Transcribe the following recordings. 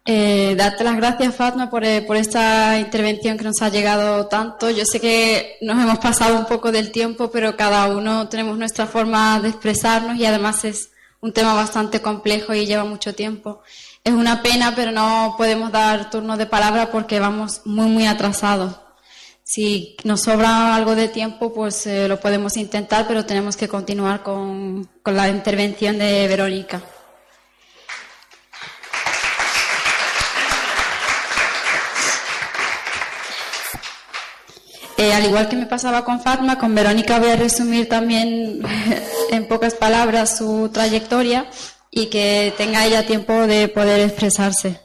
Darte las gracias, Fatma, por esta intervención que nos ha llegado tanto. Yo sé que nos hemos pasado un poco del tiempo, pero cada uno tenemos nuestra forma de expresarnos y además es un tema bastante complejo y lleva mucho tiempo. Es una pena, pero no podemos dar turno de palabra porque vamos muy atrasados. Si nos sobra algo de tiempo, pues lo podemos intentar, pero tenemos que continuar con la intervención de Verónica. Al igual que me pasaba con Fatma, con Verónica voy a resumir también en pocas palabras su trayectoria y que tenga ella tiempo de poder expresarse.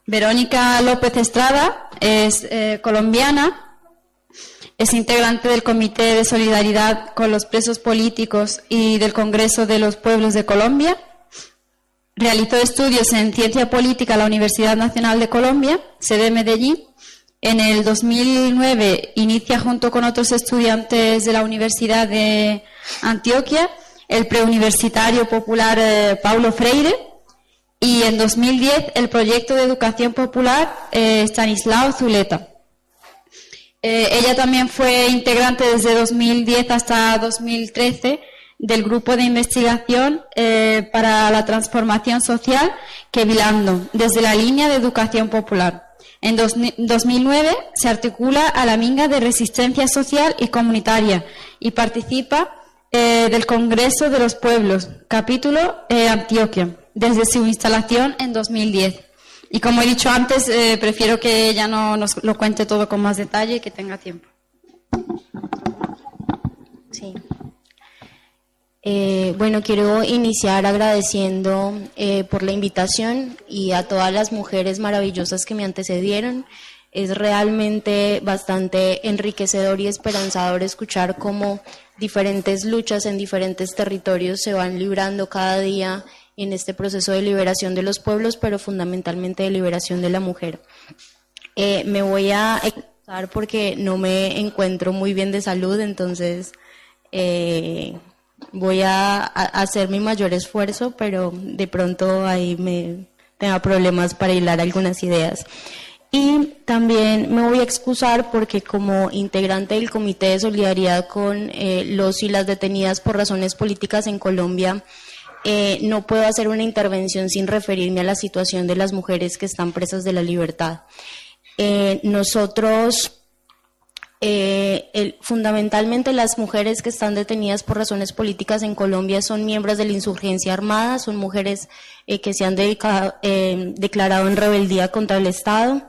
Verónica López Estrada es colombiana, es integrante del Comité de Solidaridad con los Presos Políticos y del Congreso de los Pueblos de Colombia. Realizó estudios en Ciencia Política en la Universidad Nacional de Colombia, sede de Medellín. En el 2009 inicia junto con otros estudiantes de la Universidad de Antioquia el preuniversitario popular Paulo Freire y en 2010 el proyecto de educación popular Stanislao Zuleta. Ella también fue integrante desde 2010 hasta 2013 del grupo de investigación para la transformación social Quevilando, desde la línea de educación popular. En 2009 se articula a la Minga de Resistencia Social y Comunitaria y participa del Congreso de los Pueblos, capítulo Antioquia, desde su instalación en 2010. Y como he dicho antes, prefiero que ella no nos lo cuente todo con más detalle y que tenga tiempo. Sí. Bueno, quiero iniciar agradeciendo por la invitación y a todas las mujeres maravillosas que me antecedieron. Es realmente bastante enriquecedor y esperanzador escuchar cómo diferentes luchas en diferentes territorios se van librando cada día en este proceso de liberación de los pueblos, pero fundamentalmente de liberación de la mujer. Me voy a excusar porque no me encuentro muy bien de salud, entonces voy a hacer mi mayor esfuerzo, pero de pronto ahí me tenga problemas para hilar algunas ideas. Y también me voy a excusar porque como integrante del Comité de Solidaridad con los y las detenidas por razones políticas en Colombia, no puedo hacer una intervención sin referirme a la situación de las mujeres que están presas de la libertad. Fundamentalmente las mujeres que están detenidas por razones políticas en Colombia son miembros de la insurgencia armada, son mujeres que se han declarado en rebeldía contra el Estado.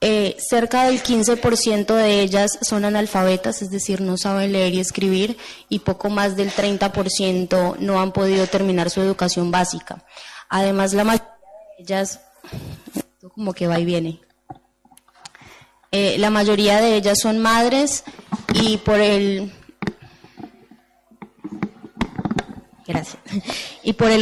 Cerca del 15% de ellas son analfabetas, es decir, no saben leer y escribir, y poco más del 30% no han podido terminar su educación básica. Además, la mayoría de ellas, como que va y viene. La mayoría de ellas son madres y por el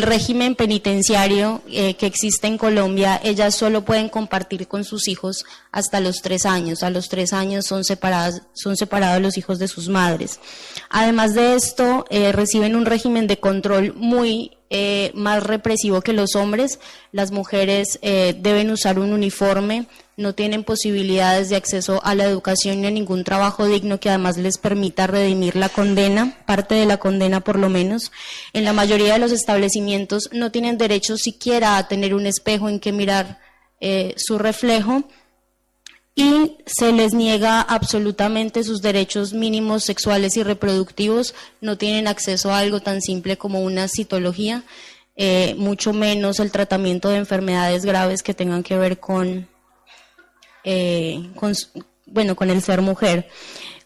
régimen penitenciario que existe en Colombia, ellas solo pueden compartir con sus hijos hasta los 3 años. A los 3 años son separados los hijos de sus madres. Además de esto, reciben un régimen de control muy más represivo que los hombres. Las mujeres deben usar un uniforme, no tienen posibilidades de acceso a la educación ni a ningún trabajo digno que además les permita redimir la condena, parte de la condena por lo menos. En la mayoría de los establecimientos no tienen derecho siquiera a tener un espejo en que mirar su reflejo y se les niega absolutamente sus derechos mínimos sexuales y reproductivos. No tienen acceso a algo tan simple como una citología, mucho menos el tratamiento de enfermedades graves que tengan que ver con el ser mujer.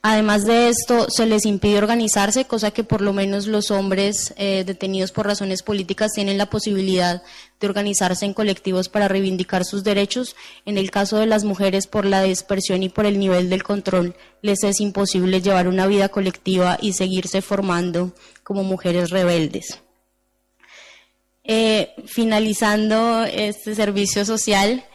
Además de esto, se les impide organizarse, cosa que por lo menos los hombres detenidos por razones políticas tienen la posibilidad de organizarse en colectivos para reivindicar sus derechos. En el caso de las mujeres, por la dispersión y por el nivel del control, les es imposible llevar una vida colectiva y seguirse formando como mujeres rebeldes. Finalizando este servicio social,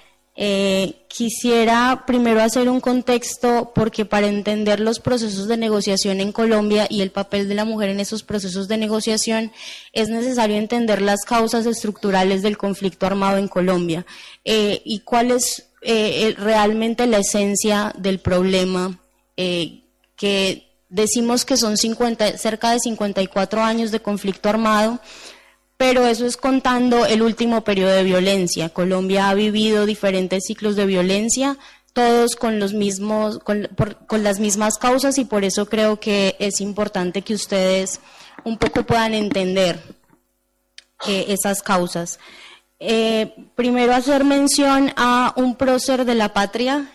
Quisiera primero hacer un contexto porque para entender los procesos de negociación en Colombia y el papel de la mujer en esos procesos de negociación es necesario entender las causas estructurales del conflicto armado en Colombia y cuál es realmente la esencia del problema que decimos que son cerca de 54 años de conflicto armado, pero eso es contando el último periodo de violencia. Colombia ha vivido diferentes ciclos de violencia, todos con los mismos, con las mismas causas, y por eso creo que es importante que ustedes un poco puedan entender esas causas. Primero hacer mención a un prócer de la patria,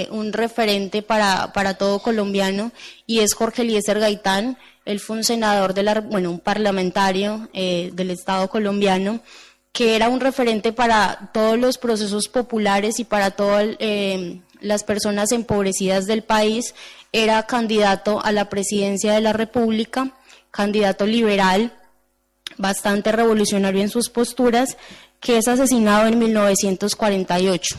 un referente para todo colombiano, y es Jorge Eliezer Gaitán. Él fue un senador, un parlamentario del Estado colombiano, que era un referente para todos los procesos populares y para todas las personas empobrecidas del país. Era candidato a la presidencia de la República, candidato liberal, bastante revolucionario en sus posturas, que es asesinado en 1948.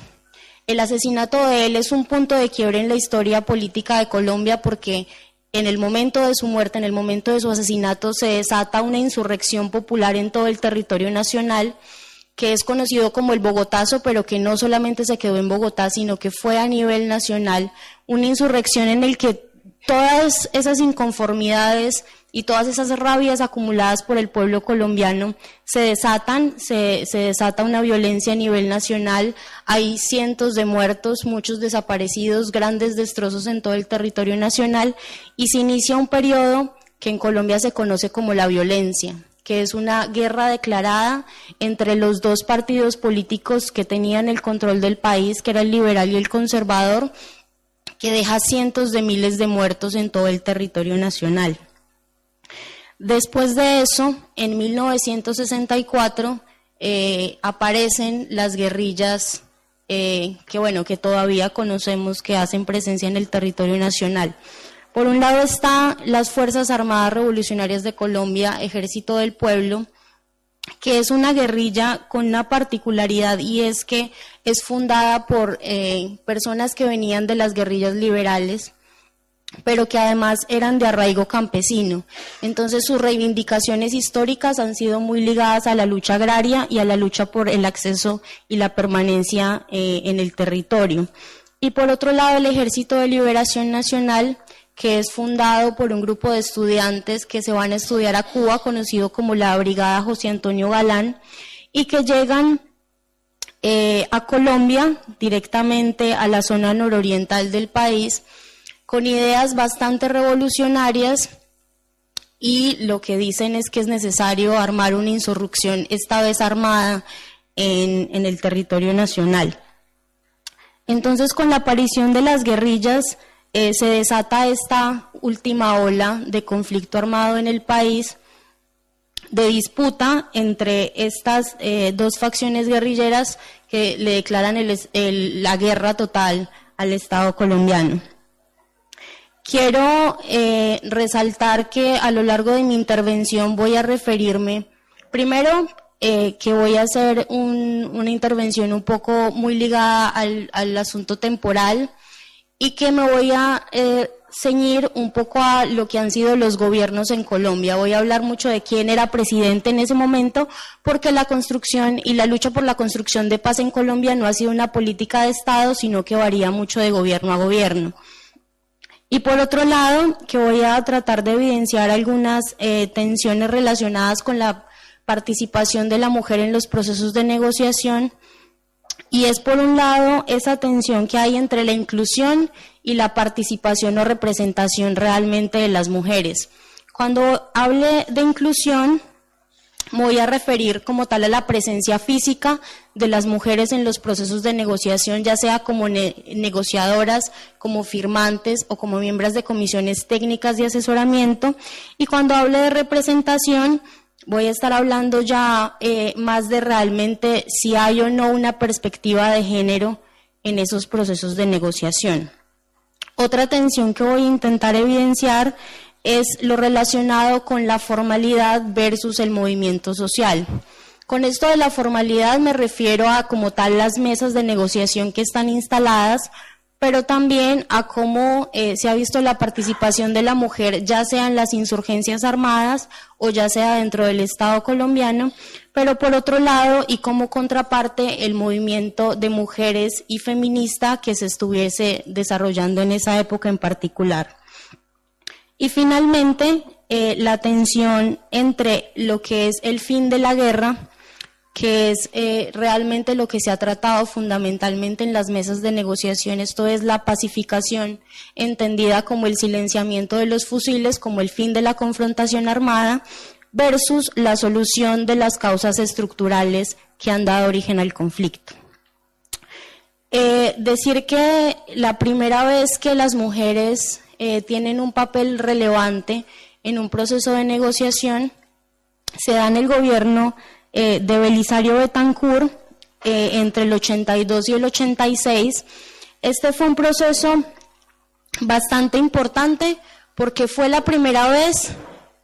El asesinato de él es un punto de quiebre en la historia política de Colombia porque en el momento de su muerte, en el momento de su asesinato, se desata una insurrección popular en todo el territorio nacional, que es conocido como el Bogotazo, pero que no solamente se quedó en Bogotá, sino que fue a nivel nacional, una insurrección en la que todas esas inconformidades y todas esas rabias acumuladas por el pueblo colombiano se desatan, se desata una violencia a nivel nacional, hay cientos de muertos, muchos desaparecidos, grandes destrozos en todo el territorio nacional, y se inicia un periodo que en Colombia se conoce como la violencia, que es una guerra declarada entre los dos partidos políticos que tenían el control del país, que era el liberal y el conservador, que deja cientos de miles de muertos en todo el territorio nacional. Después de eso, en 1964, aparecen las guerrillas que todavía conocemos, que hacen presencia en el territorio nacional. Por un lado están las Fuerzas Armadas Revolucionarias de Colombia, Ejército del Pueblo, que es una guerrilla con una particularidad, y es que es fundada por personas que venían de las guerrillas liberales, pero que además eran de arraigo campesino. Entonces sus reivindicaciones históricas han sido muy ligadas a la lucha agraria y a la lucha por el acceso y la permanencia en el territorio. Y por otro lado, el Ejército de Liberación Nacional, que es fundado por un grupo de estudiantes que se van a estudiar a Cuba, conocido como la Brigada José Antonio Galán, y que llegan a Colombia, directamente a la zona nororiental del país, con ideas bastante revolucionarias, y lo que dicen es que es necesario armar una insurrección, esta vez armada, en el territorio nacional. Entonces, con la aparición de las guerrillas, se desata esta última ola de conflicto armado en el país, de disputa entre estas dos facciones guerrilleras que le declaran la guerra total al Estado colombiano. Quiero resaltar que a lo largo de mi intervención voy a referirme, primero, que voy a hacer una intervención un poco muy ligada al asunto temporal, y que me voy a ceñir un poco a lo que han sido los gobiernos en Colombia. Voy a hablar mucho de quién era presidente en ese momento, porque la construcción y la lucha por la construcción de paz en Colombia no ha sido una política de Estado, sino que varía mucho de gobierno a gobierno. Y por otro lado, que voy a tratar de evidenciar algunas tensiones relacionadas con la participación de la mujer en los procesos de negociación, y es por un lado esa tensión que hay entre la inclusión y la participación o representación realmente de las mujeres. Cuando hable de inclusión, me voy a referir como tal a la presencia física de las mujeres en los procesos de negociación, ya sea como negociadoras, como firmantes o como miembros de comisiones técnicas de asesoramiento. Y cuando hable de representación, voy a estar hablando ya más de realmente si hay o no una perspectiva de género en esos procesos de negociación. Otra tensión que voy a intentar evidenciar es lo relacionado con la formalidad versus el movimiento social. Con esto de la formalidad me refiero a como tal las mesas de negociación que están instaladas, pero también a cómo se ha visto la participación de la mujer, ya sea en las insurgencias armadas o ya sea dentro del Estado colombiano, pero por otro lado y como contraparte el movimiento de mujeres y feminista que se estuviese desarrollando en esa época en particular. Y finalmente, la tensión entre lo que es el fin de la guerra, que es realmente lo que se ha tratado fundamentalmente en las mesas de negociación, esto es la pacificación, entendida como el silenciamiento de los fusiles, como el fin de la confrontación armada, versus la solución de las causas estructurales que han dado origen al conflicto. Decir que la primera vez que las mujeres tienen un papel relevante en un proceso de negociación se da en el gobierno de Belisario Betancur entre el 82 y el 86. Este fue un proceso bastante importante porque fue la primera vez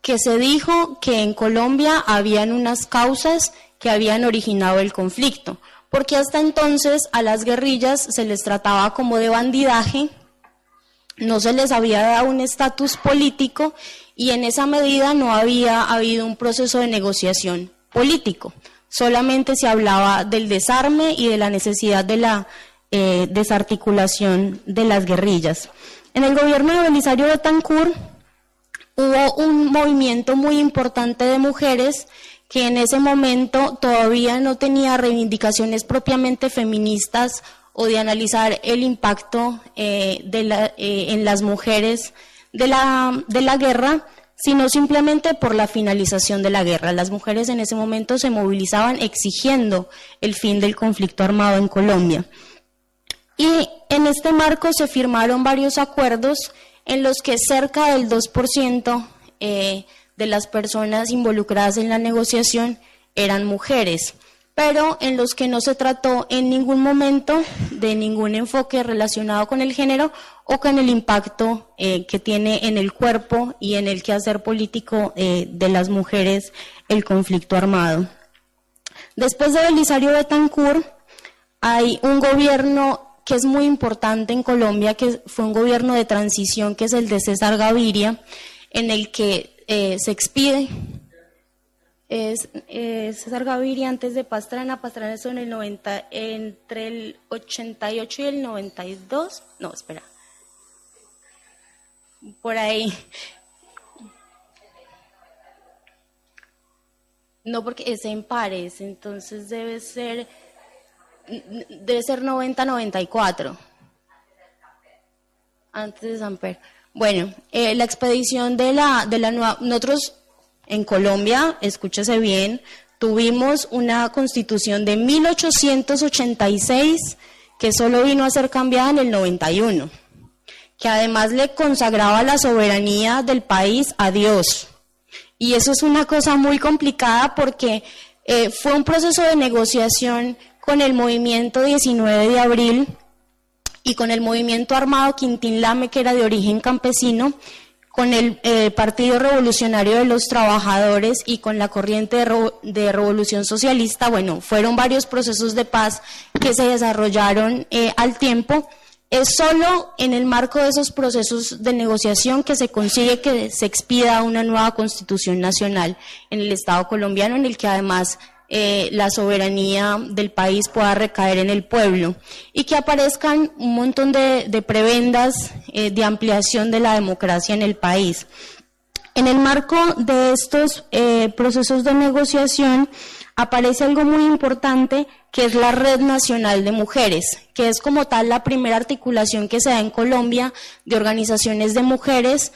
que se dijo que en Colombia habían unas causas que habían originado el conflicto, porque hasta entonces a las guerrillas se les trataba como de bandidaje, no se les había dado un estatus político y en esa medida no había habido un proceso de negociación político. Solamente se hablaba del desarme y de la necesidad de la desarticulación de las guerrillas. En el gobierno de Belisario Betancur hubo un movimiento muy importante de mujeres que en ese momento todavía no tenía reivindicaciones propiamente feministas o de analizar el impacto en las mujeres de la guerra, sino simplemente por la finalización de la guerra. Las mujeres en ese momento se movilizaban exigiendo el fin del conflicto armado en Colombia. Y en este marco se firmaron varios acuerdos en los que cerca del 2% de las personas involucradas en la negociación eran mujeres, pero en los que no se trató en ningún momento de ningún enfoque relacionado con el género o con el impacto que tiene en el cuerpo y en el quehacer político de las mujeres el conflicto armado. Después de Belisario Betancur hay un gobierno que es muy importante en Colombia, que fue un gobierno de transición, que es el de César Gaviria, en el que se expide César Gaviria antes de Pastrana. Pastrana es entre el 88 y el 92, no, espera, por ahí. No, porque es en pares, entonces debe ser 90-94, antes de Samper. Bueno, la expedición de la nueva, nosotros en Colombia, escúchese bien, tuvimos una constitución de 1886 que solo vino a ser cambiada en el 91, que además le consagraba la soberanía del país a Dios. Y eso es una cosa muy complicada porque fue un proceso de negociación con el movimiento 19 de abril y con el movimiento armado Quintín Lame, que era de origen campesino, con el Partido Revolucionario de los Trabajadores y con la corriente de Revolución Socialista. Bueno, fueron varios procesos de paz que se desarrollaron al tiempo. Es solo en el marco de esos procesos de negociación que se consigue que se expida una nueva Constitución Nacional en el Estado colombiano, en el que además la soberanía del país pueda recaer en el pueblo y que aparezcan un montón de prebendas de ampliación de la democracia en el país. En el marco de estos procesos de negociación aparece algo muy importante, que es la Red Nacional de Mujeres, que es como tal la primera articulación que se da en Colombia de organizaciones de mujeres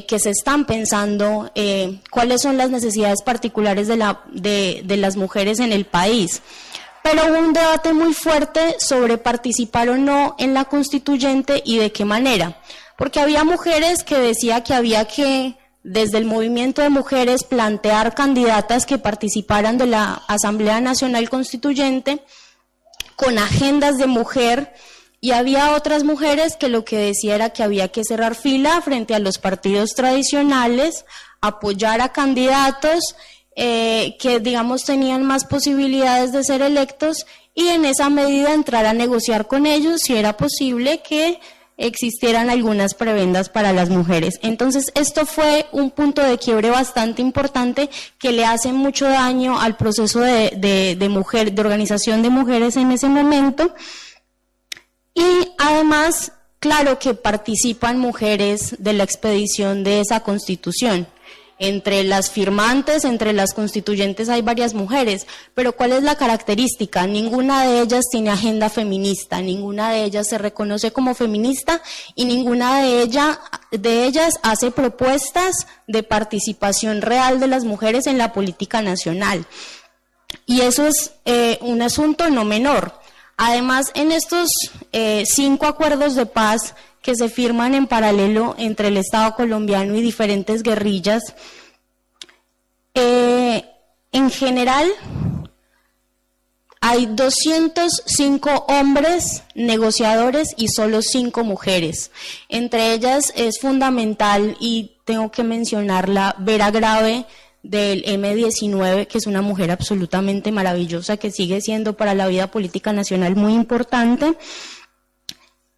que se están pensando cuáles son las necesidades particulares de las mujeres en el país. Pero hubo un debate muy fuerte sobre participar o no en la constituyente y de qué manera, porque había mujeres que decían que había que, desde el movimiento de mujeres, plantear candidatas que participaran de la Asamblea Nacional Constituyente con agendas de mujer, y había otras mujeres que lo que decía era que había que cerrar fila frente a los partidos tradicionales, apoyar a candidatos que digamos tenían más posibilidades de ser electos, y en esa medida entrar a negociar con ellos si era posible que existieran algunas prebendas para las mujeres. Entonces, esto fue un punto de quiebre bastante importante que le hace mucho daño al proceso de organización de mujeres en ese momento. Y además, claro que participan mujeres de la expedición de esa constitución. Entre las firmantes, entre las constituyentes hay varias mujeres, pero ¿cuál es la característica? Ninguna de ellas tiene agenda feminista, ninguna de ellas se reconoce como feminista y ninguna de ellas hace propuestas de participación real de las mujeres en la política nacional. Y eso es un asunto no menor. Además, en estos 5 acuerdos de paz que se firman en paralelo entre el Estado colombiano y diferentes guerrillas, en general hay 205 hombres negociadores y solo 5 mujeres. Entre ellas es fundamental, y tengo que mencionarla, Vera Grave del M-19, que es una mujer absolutamente maravillosa, que sigue siendo para la vida política nacional muy importante.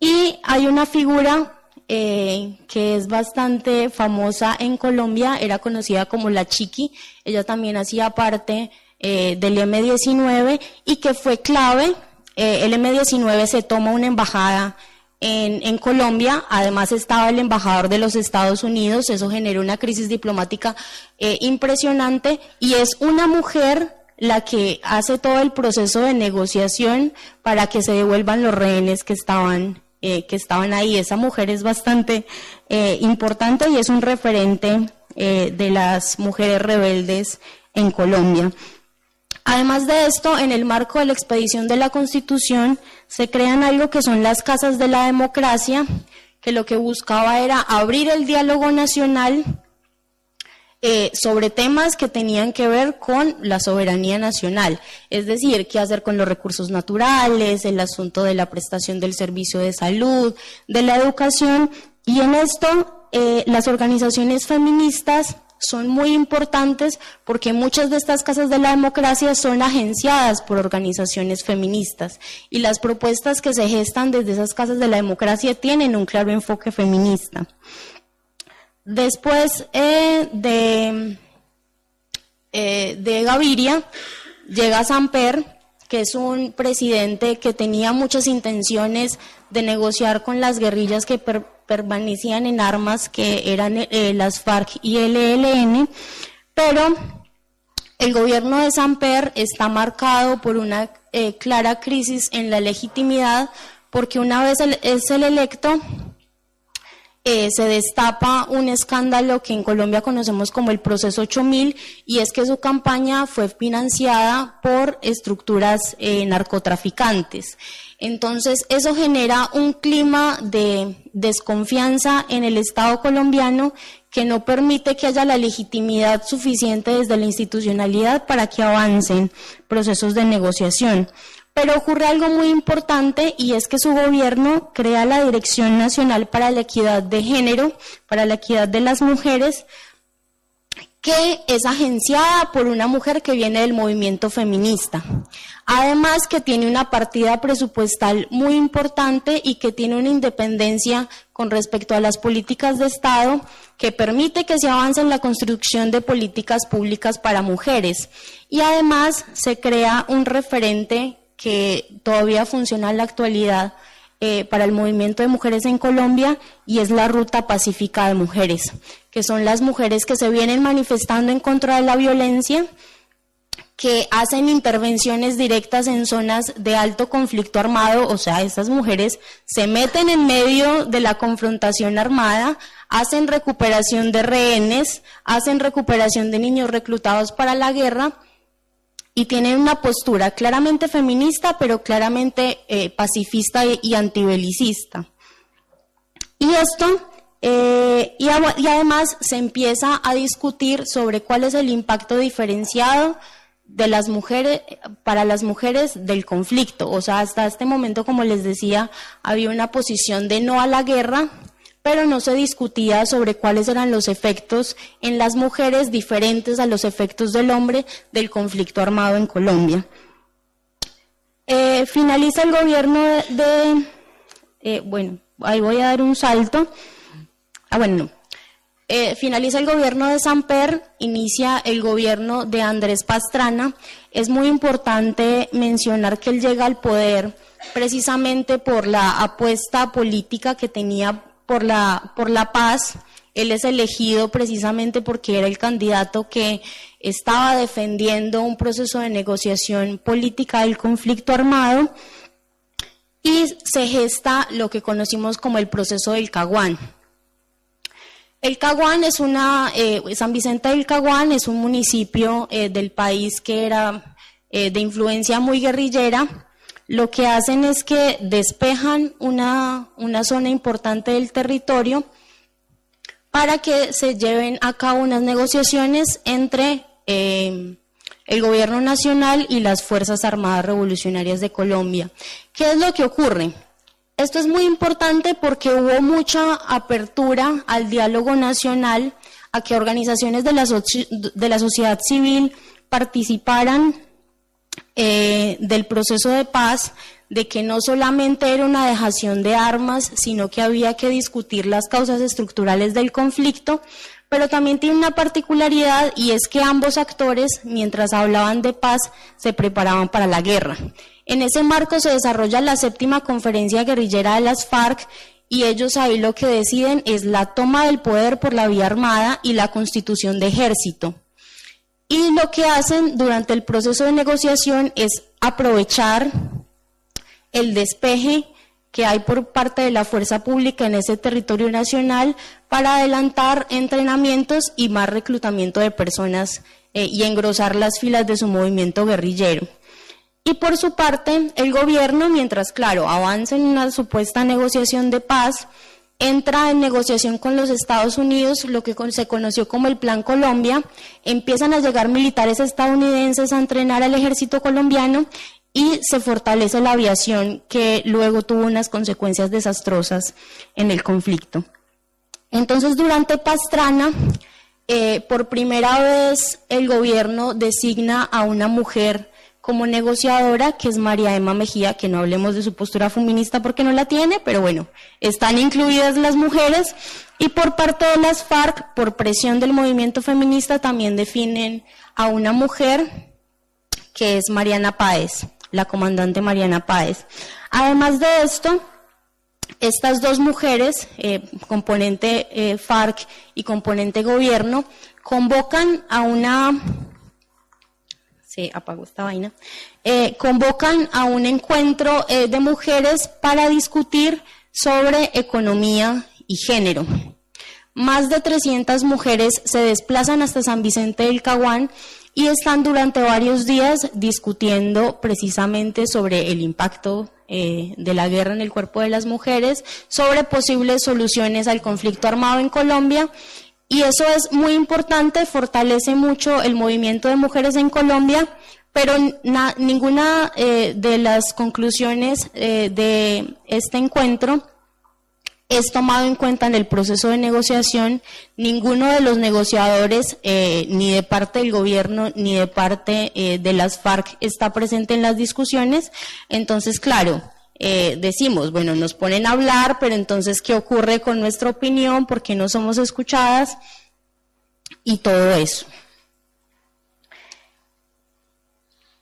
Y hay una figura que es bastante famosa en Colombia, era conocida como la Chiqui, ella también hacía parte del M-19 y que fue clave. El M-19 se toma una embajada en Colombia, además estaba el embajador de los Estados Unidos, eso generó una crisis diplomática impresionante, y es una mujer la que hace todo el proceso de negociación para que se devuelvan los rehenes que estaban ahí. Esa mujer es bastante importante y es un referente de las mujeres rebeldes en Colombia. Además de esto, en el marco de la expedición de la Constitución, se crean algo que son las casas de la democracia, que lo que buscaba era abrir el diálogo nacional sobre temas que tenían que ver con la soberanía nacional, es decir, qué hacer con los recursos naturales, el asunto de la prestación del servicio de salud, de la educación, y en esto las organizaciones feministas son muy importantes porque muchas de estas casas de la democracia son agenciadas por organizaciones feministas y las propuestas que se gestan desde esas casas de la democracia tienen un claro enfoque feminista. Después de Gaviria llega Samper, que es un presidente que tenía muchas intenciones de negociar con las guerrillas que permanecían en armas, que eran las FARC y el ELN, pero el gobierno de Samper está marcado por una clara crisis en la legitimidad, porque una vez es el electo, se destapa un escándalo que en Colombia conocemos como el proceso 8000, y es que su campaña fue financiada por estructuras narcotraficantes. Entonces, eso genera un clima de desconfianza en el Estado colombiano que no permite que haya la legitimidad suficiente desde la institucionalidad para que avancen procesos de negociación. Pero ocurre algo muy importante, y es que su gobierno crea la Dirección Nacional para la Equidad de Género, para la equidad de las mujeres, que es agenciada por una mujer que viene del movimiento feminista. Además que tiene una partida presupuestal muy importante y que tiene una independencia con respecto a las políticas de Estado que permite que se avance en la construcción de políticas públicas para mujeres. Y además se crea un referente que todavía funciona en la actualidad para el movimiento de mujeres en Colombia, y es la Ruta Pacífica de Mujeres, que son las mujeres que se vienen manifestando en contra de la violencia, que hacen intervenciones directas en zonas de alto conflicto armado. O sea, estas mujeres se meten en medio de la confrontación armada, hacen recuperación de rehenes, hacen recuperación de niños reclutados para la guerra, y tienen una postura claramente feminista, pero claramente pacifista y antibelicista. Y esto, y además se empieza a discutir sobre cuál es el impacto diferenciado de las mujeres, para las mujeres del conflicto. O sea, hasta este momento, como les decía, había una posición de no a la guerra, pero no se discutía sobre cuáles eran los efectos en las mujeres diferentes a los efectos del hombre del conflicto armado en Colombia. Finaliza el gobierno bueno, ahí voy a dar un salto. Finaliza el gobierno de Samper, inicia el gobierno de Andrés Pastrana. Es muy importante mencionar que él llega al poder precisamente por la apuesta política que tenía por la paz. Él es elegido precisamente porque era el candidato que estaba defendiendo un proceso de negociación política del conflicto armado, y se gesta lo que conocimos como el proceso del Caguán. El Caguán es San Vicente del Caguán es un municipio del país que era de influencia muy guerrillera. Lo que hacen es que despejan una zona importante del territorio para que se lleven a cabo unas negociaciones entre el gobierno nacional y las Fuerzas Armadas Revolucionarias de Colombia. ¿Qué es lo que ocurre? Esto es muy importante porque hubo mucha apertura al diálogo nacional, a que organizaciones de la sociedad civil participaran del proceso de paz, de que no solamente era una dejación de armas, sino que había que discutir las causas estructurales del conflicto, pero también tiene una particularidad, y es que ambos actores, mientras hablaban de paz, se preparaban para la guerra. En ese marco se desarrolla la 7ª conferencia guerrillera de las FARC, y ellos ahí lo que deciden es la toma del poder por la vía armada y la constitución de ejército. Y lo que hacen durante el proceso de negociación es aprovechar el despeje que hay por parte de la fuerza pública en ese territorio nacional para adelantar entrenamientos y más reclutamiento de personas y engrosar las filas de su movimiento guerrillero. Y por su parte, el gobierno, mientras, claro, avanza en una supuesta negociación de paz, entra en negociación con los Estados Unidos, lo que se conoció como el Plan Colombia. Empiezan a llegar militares estadounidenses a entrenar al ejército colombiano y se fortalece la aviación, que luego tuvo unas consecuencias desastrosas en el conflicto. Entonces, durante Pastrana, por primera vez el gobierno designa a una mujer como negociadora, que es María Emma Mejía, que no hablemos de su postura feminista porque no la tiene, pero bueno, están incluidas las mujeres, y por parte de las FARC, por presión del movimiento feminista, también definen a una mujer, que es Mariana Páez, la comandante Mariana Páez. Además de esto, estas dos mujeres, componente FARC y componente gobierno, convocan a una... Se apagó esta vaina. Convocan a un encuentro de mujeres para discutir sobre economía y género. Más de 300 mujeres se desplazan hasta San Vicente del Caguán y están durante varios días discutiendo precisamente sobre el impacto de la guerra en el cuerpo de las mujeres, sobre posibles soluciones al conflicto armado en Colombia. Y eso es muy importante, fortalece mucho el movimiento de mujeres en Colombia, pero ninguna de las conclusiones de este encuentro es tomado en cuenta en el proceso de negociación. Ninguno de los negociadores, ni de parte del gobierno, ni de parte de las FARC, está presente en las discusiones. Entonces, claro, decimos, bueno, nos ponen a hablar, pero entonces, ¿qué ocurre con nuestra opinión? ¿Por qué no somos escuchadas? Y todo eso.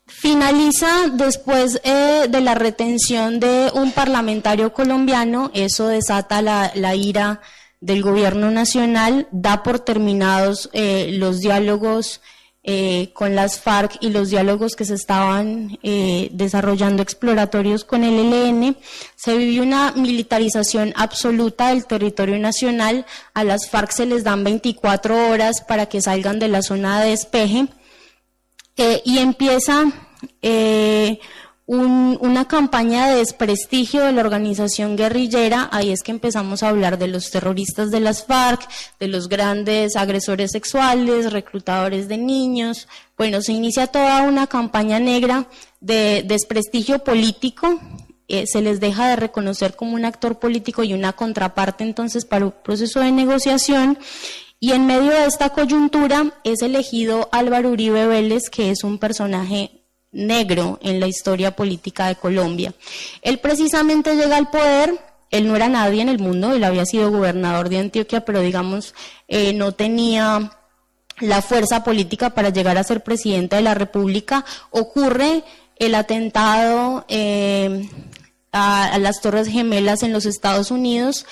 Finaliza después de la retención de un parlamentario colombiano. Eso desata la ira del gobierno nacional, da por terminados los diálogos con las FARC y los diálogos que se estaban desarrollando exploratorios con el ELN. Se vivió una militarización absoluta del territorio nacional. A las FARC se les dan 24 horas para que salgan de la zona de despeje, y empieza una campaña de desprestigio de la organización guerrillera. Ahí es que empezamos a hablar de los terroristas de las FARC, de los grandes agresores sexuales, reclutadores de niños. Bueno, se inicia toda una campaña negra de desprestigio político se les deja de reconocer como un actor político y una contraparte entonces para un proceso de negociación. Y en medio de esta coyuntura es elegido Álvaro Uribe Vélez, que es un personaje negro en la historia política de Colombia. Él precisamente llega al poder, él no era nadie en el mundo, él había sido gobernador de Antioquia, pero digamos no tenía la fuerza política para llegar a ser presidente de la República. Ocurre el atentado a las Torres Gemelas en los Estados Unidos.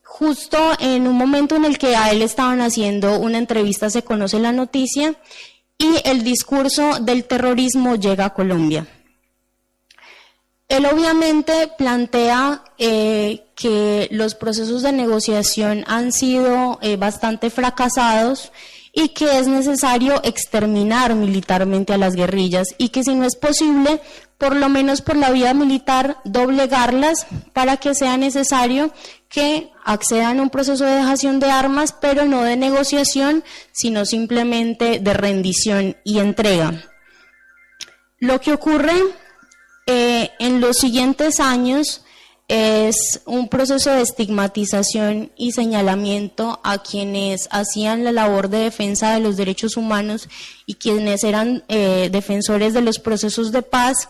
Justo en un momento en el que a él estaban haciendo una entrevista se conoce la noticia y el discurso del terrorismo llega a Colombia. Él obviamente plantea que los procesos de negociación han sido bastante fracasados y que es necesario exterminar militarmente a las guerrillas y que si no es posible, por lo menos por la vía militar, doblegarlas para que sea necesario que accedan a un proceso de dejación de armas, pero no de negociación, sino simplemente de rendición y entrega. Lo que ocurre en los siguientes años es un proceso de estigmatización y señalamiento a quienes hacían la labor de defensa de los derechos humanos y quienes eran defensores de los procesos de paz,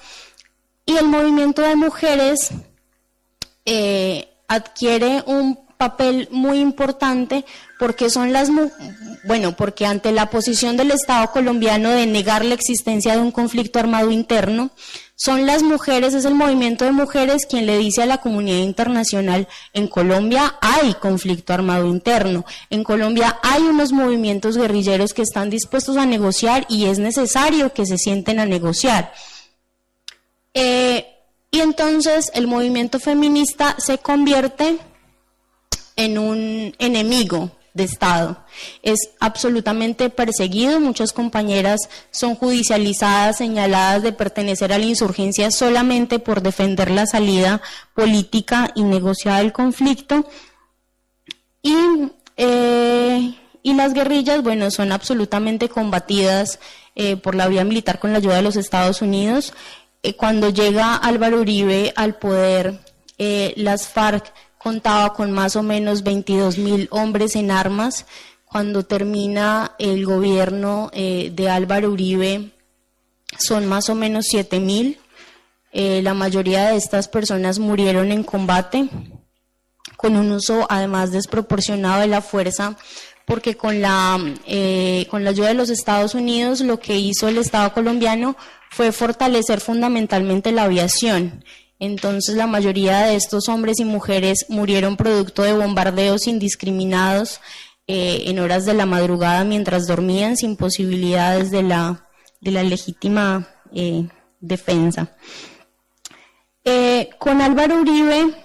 y el movimiento de mujeres adquiere un papel muy importante porque son porque ante la posición del Estado colombiano de negar la existencia de un conflicto armado interno, son las mujeres, es el movimiento de mujeres quien le dice a la comunidad internacional: en Colombia hay conflicto armado interno, en Colombia hay unos movimientos guerrilleros que están dispuestos a negociar y es necesario que se sienten a negociar. Y entonces el movimiento feminista se convierte en un enemigo de Estado. Es absolutamente perseguido, muchas compañeras son judicializadas, señaladas de pertenecer a la insurgencia solamente por defender la salida política y negociada del conflicto. Y las guerrillas, son absolutamente combatidas por la vía militar con la ayuda de los Estados Unidos. Cuando llega Álvaro Uribe al poder, las FARC contaba con más o menos 22.000 hombres en armas. Cuando termina el gobierno de Álvaro Uribe, son más o menos 7.000. La mayoría de estas personas murieron en combate, con un uso además desproporcionado de la fuerza, porque con la ayuda de los Estados Unidos lo que hizo el Estado colombiano fue fortalecer fundamentalmente la aviación. Entonces la mayoría de estos hombres y mujeres murieron producto de bombardeos indiscriminados en horas de la madrugada mientras dormían, sin posibilidades de la legítima defensa. Con Álvaro Uribe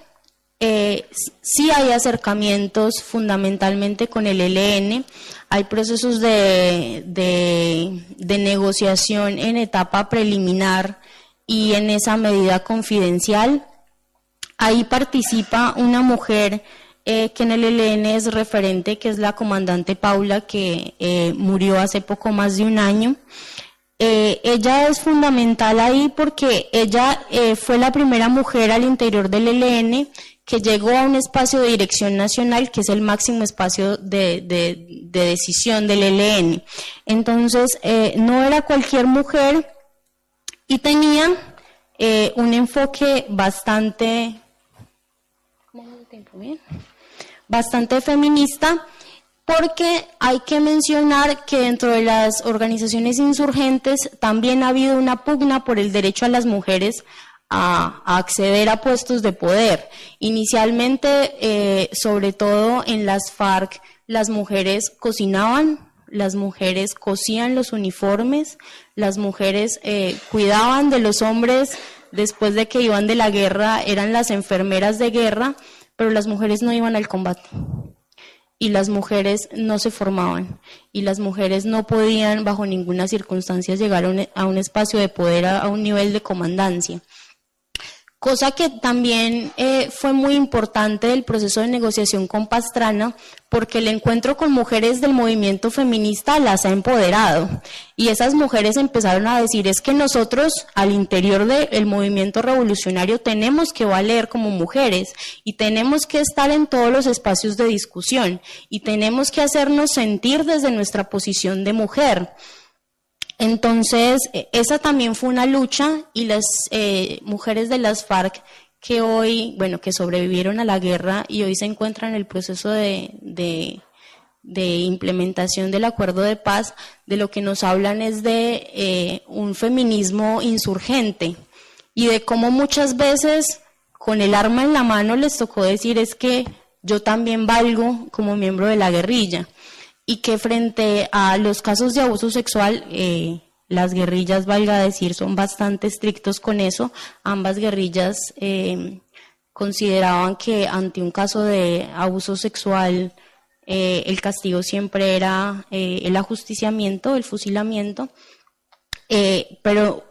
sí hay acercamientos fundamentalmente con el ELN, hay procesos de negociación en etapa preliminar y en esa medida confidencial. Ahí participa una mujer que en el ELN es referente, que es la comandante Paula, que murió hace poco más de un año. Ella es fundamental ahí porque ella fue la primera mujer al interior del ELN que llegó a un espacio de dirección nacional, que es el máximo espacio de decisión del ELN. Entonces, no era cualquier mujer y tenía un enfoque bastante feminista, porque hay que mencionar que dentro de las organizaciones insurgentes también ha habido una pugna por el derecho a las mujeres a acceder a puestos de poder. Inicialmente, sobre todo en las FARC, las mujeres cocinaban, las mujeres cosían los uniformes, las mujeres cuidaban de los hombres después de que iban de la guerra, eran las enfermeras de guerra, pero las mujeres no iban al combate. Y las mujeres no se formaban, y las mujeres no podían bajo ninguna circunstancia llegar a un espacio de poder, a un nivel de comandancia. Cosa que también fue muy importante del proceso de negociación con Pastrana, porque el encuentro con mujeres del movimiento feminista las ha empoderado. Y esas mujeres empezaron a decir, es que nosotros al interior del movimiento revolucionario tenemos que valer como mujeres y tenemos que estar en todos los espacios de discusión y tenemos que hacernos sentir desde nuestra posición de mujer. Entonces, esa también fue una lucha y las mujeres de las FARC que hoy, bueno, que sobrevivieron a la guerra y hoy se encuentran en el proceso de implementación del acuerdo de paz, de lo que nos hablan es de un feminismo insurgente y de cómo muchas veces con el arma en la mano les tocó decir es que yo también valgo como miembro de la guerrilla. Y que frente a los casos de abuso sexual, las guerrillas, valga decir, son bastante estrictos con eso. Ambas guerrillas consideraban que ante un caso de abuso sexual, el castigo siempre era el ajusticiamiento, el fusilamiento, pero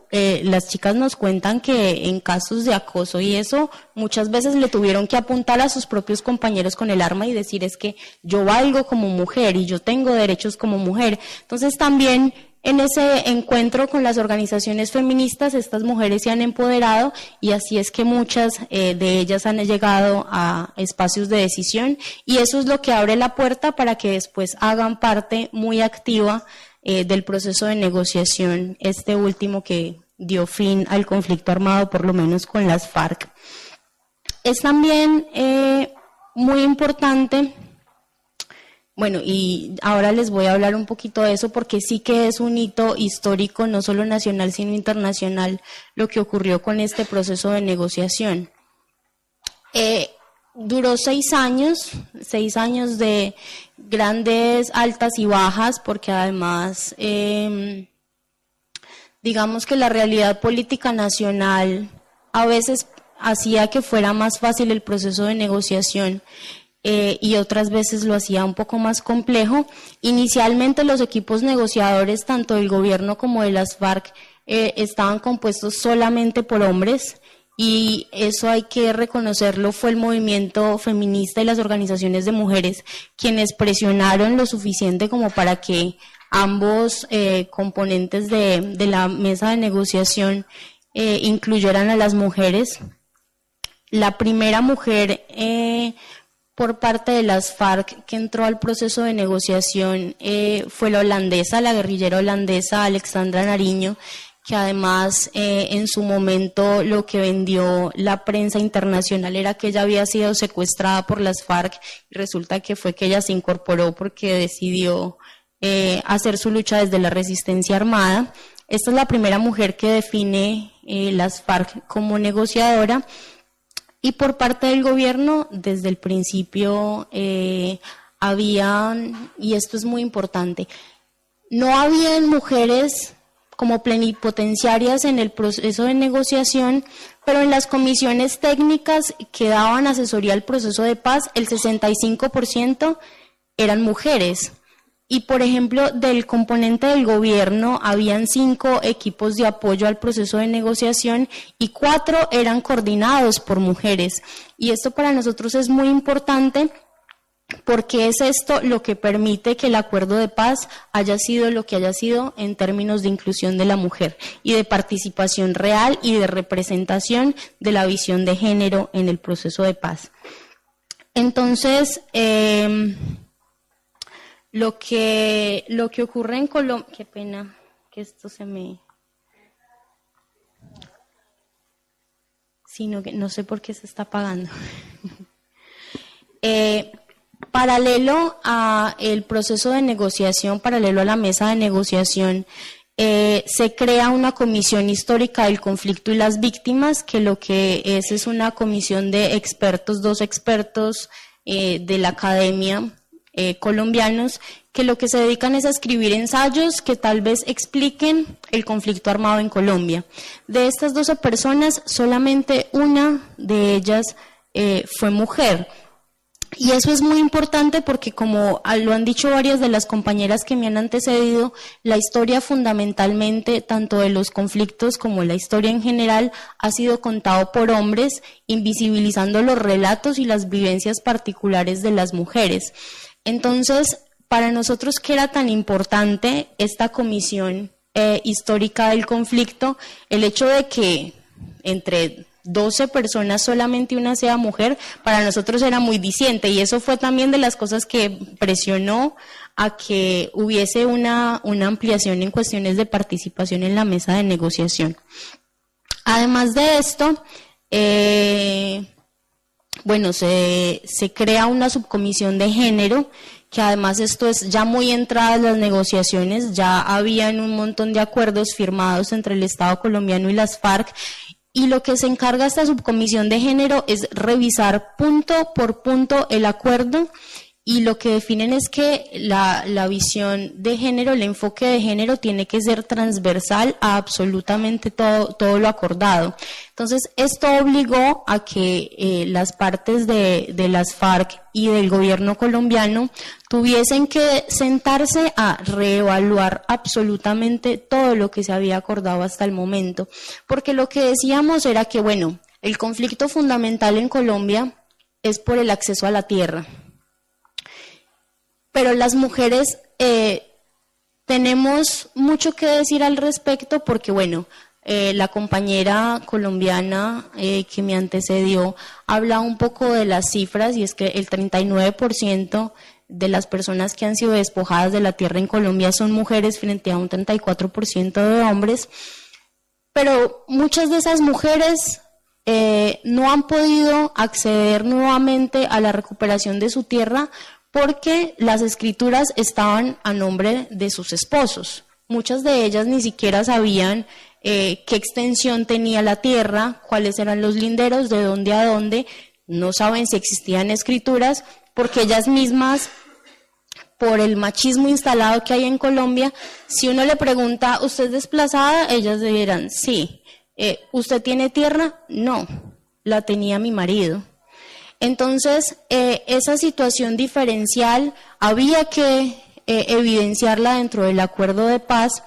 las chicas nos cuentan que en casos de acoso y eso, muchas veces le tuvieron que apuntar a sus propios compañeros con el arma y decir es que yo valgo como mujer y yo tengo derechos como mujer. Entonces también en ese encuentro con las organizaciones feministas, estas mujeres se han empoderado y así es que muchas de ellas han llegado a espacios de decisión y eso es lo que abre la puerta para que después hagan parte muy activa del proceso de negociación, este último que dio fin al conflicto armado, por lo menos con las FARC. Es también muy importante, bueno, y ahora les voy a hablar un poquito de eso porque sí que es un hito histórico, no solo nacional, sino internacional, lo que ocurrió con este proceso de negociación. Duró 6 años de grandes altas y bajas, porque además, digamos que la realidad política nacional a veces hacía que fuera más fácil el proceso de negociación y otras veces lo hacía un poco más complejo. Inicialmente los equipos negociadores, tanto del gobierno como de las FARC, estaban compuestos solamente por hombres. Y eso hay que reconocerlo, fue el movimiento feminista y las organizaciones de mujeres quienes presionaron lo suficiente como para que ambos componentes de la mesa de negociación incluyeran a las mujeres. La primera mujer por parte de las FARC que entró al proceso de negociación fue la holandesa, la guerrillera holandesa Alexandra Nariño, que además en su momento lo que vendió la prensa internacional era que ella había sido secuestrada por las FARC y resulta que fue que ella se incorporó porque decidió hacer su lucha desde la resistencia armada. Esta es la primera mujer que define las FARC como negociadora y por parte del gobierno desde el principio habían, y esto es muy importante, no habían mujeres como plenipotenciarias en el proceso de negociación, pero en las comisiones técnicas que daban asesoría al proceso de paz, el 65% eran mujeres. Y, por ejemplo, del componente del gobierno, habían 5 equipos de apoyo al proceso de negociación y 4 eran coordinados por mujeres. Y esto para nosotros es muy importante, porque es esto lo que permite que el acuerdo de paz haya sido lo que haya sido en términos de inclusión de la mujer y de participación real y de representación de la visión de género en el proceso de paz. Entonces, lo que ocurre en Colombia, qué pena que esto se me... Sino que no sé por qué se está apagando. Paralelo a el proceso de negociación, paralelo a la mesa de negociación, se crea una comisión histórica del conflicto y las víctimas, que lo que es una comisión de expertos, 2 expertos de la academia colombianos, que lo que se dedican es a escribir ensayos que tal vez expliquen el conflicto armado en Colombia. De estas 12 personas, solamente una de ellas fue mujer. Y eso es muy importante porque, como lo han dicho varias de las compañeras que me han antecedido, la historia fundamentalmente, tanto de los conflictos como la historia en general, ha sido contado por hombres, invisibilizando los relatos y las vivencias particulares de las mujeres. Entonces, para nosotros, ¿qué era tan importante esta comisión histórica del conflicto? El hecho de que entre 12 personas solamente una sea mujer, para nosotros era muy diciente, y eso fue también de las cosas que presionó a que hubiese una ampliación en cuestiones de participación en la mesa de negociación. Además de esto, se crea una subcomisión de género, que además esto es ya muy entradas las negociaciones, ya habían un montón de acuerdos firmados entre el Estado colombiano y las FARC, y lo que se encarga esta subcomisión de género es revisar punto por punto el acuerdo, y lo que definen es que la visión de género, el enfoque de género tiene que ser transversal a absolutamente todo lo acordado. Entonces, esto obligó a que las partes de las FARC y del gobierno colombiano tuviesen que sentarse a reevaluar absolutamente todo lo que se había acordado hasta el momento. Porque lo que decíamos era que, bueno, el conflicto fundamental en Colombia es por el acceso a la tierra. Pero las mujeres tenemos mucho que decir al respecto porque, bueno, la compañera colombiana que me antecedió habla un poco de las cifras, y es que el 39% de las personas que han sido despojadas de la tierra en Colombia son mujeres frente a un 34% de hombres, pero muchas de esas mujeres no han podido acceder nuevamente a la recuperación de su tierra porque las escrituras estaban a nombre de sus esposos. Muchas de ellas ni siquiera sabían qué extensión tenía la tierra, cuáles eran los linderos, de dónde a dónde, no saben si existían escrituras, porque ellas mismas, por el machismo instalado que hay en Colombia, si uno le pregunta, ¿usted es desplazada?, ellas dirán, sí. ¿Usted tiene tierra? No, la tenía mi marido. Entonces, esa situación diferencial había que evidenciarla dentro del acuerdo de paz,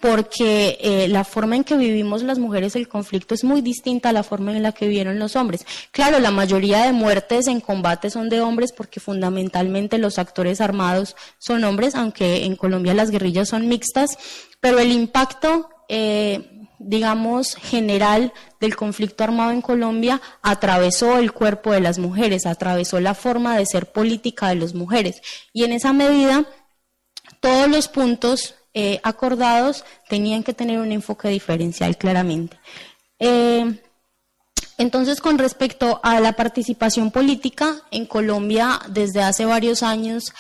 porque la forma en que vivimos las mujeres el conflicto es muy distinta a la forma en la que vivieron los hombres. Claro, la mayoría de muertes en combate son de hombres porque fundamentalmente los actores armados son hombres, aunque en Colombia las guerrillas son mixtas, pero el impacto digamos, general del conflicto armado en Colombia atravesó el cuerpo de las mujeres, atravesó la forma de ser política de las mujeres, y en esa medida todos los puntos acordados tenían que tener un enfoque diferencial claramente. Entonces, con respecto a la participación política en Colombia, desde hace varios años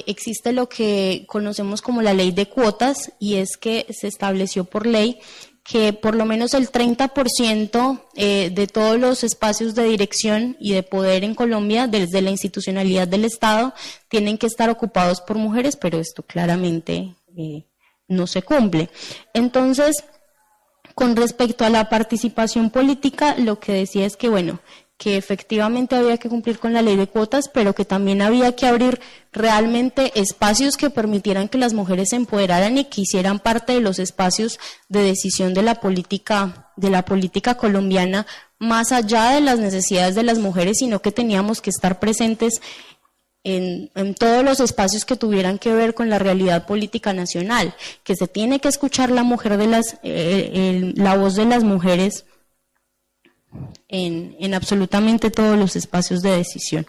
existe lo que conocemos como la ley de cuotas, y es que se estableció por ley que por lo menos el 30% de todos los espacios de dirección y de poder en Colombia, desde la institucionalidad del Estado, tienen que estar ocupados por mujeres, pero esto claramente no se cumple. Entonces, con respecto a la participación política, lo que decía es que, bueno, que efectivamente había que cumplir con la ley de cuotas, pero que también había que abrir realmente espacios que permitieran que las mujeres se empoderaran y que hicieran parte de los espacios de decisión de la política colombiana, más allá de las necesidades de las mujeres, sino que teníamos que estar presentes en todos los espacios que tuvieran que ver con la realidad política nacional, que se tiene que escuchar la voz de las mujeres en absolutamente todos los espacios de decisión.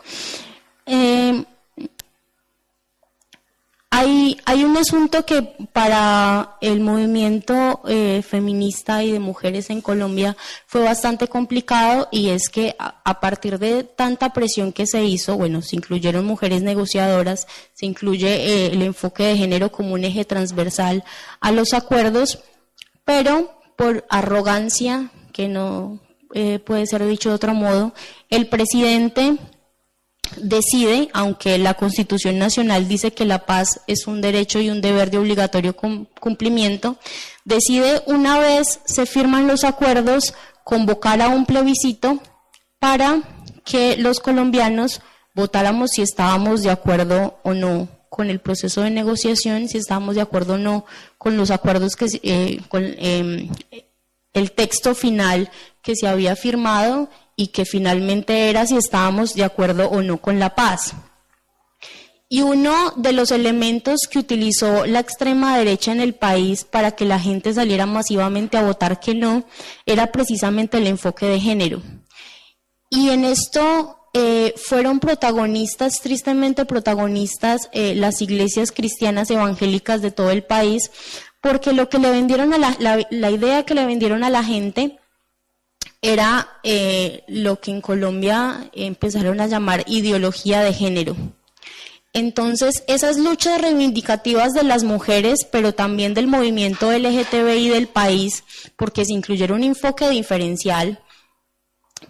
Hay un asunto que para el movimiento feminista y de mujeres en Colombia fue bastante complicado, y es que a partir de tanta presión que se hizo, bueno, se incluyeron mujeres negociadoras, se incluye el enfoque de género como un eje transversal a los acuerdos, pero por arrogancia, que no puede ser dicho de otro modo, el presidente decide, aunque la Constitución Nacional dice que la paz es un derecho y un deber de obligatorio cumplimiento, decide, una vez se firman los acuerdos, convocar a un plebiscito para que los colombianos votáramos si estábamos de acuerdo o no con el proceso de negociación, si estábamos de acuerdo o no con los acuerdos con el texto final que se había firmado y que finalmente era si estábamos de acuerdo o no con la paz. Y uno de los elementos que utilizó la extrema derecha en el país para que la gente saliera masivamente a votar que no, era precisamente el enfoque de género. Y en esto fueron protagonistas, tristemente protagonistas, las iglesias cristianas evangélicas de todo el país, porque lo que le vendieron a la idea que le vendieron a la gente era lo que en Colombia empezaron a llamar ideología de género. Entonces, esas luchas reivindicativas de las mujeres, pero también del movimiento LGTBI del país, porque se incluyeron un enfoque diferencial,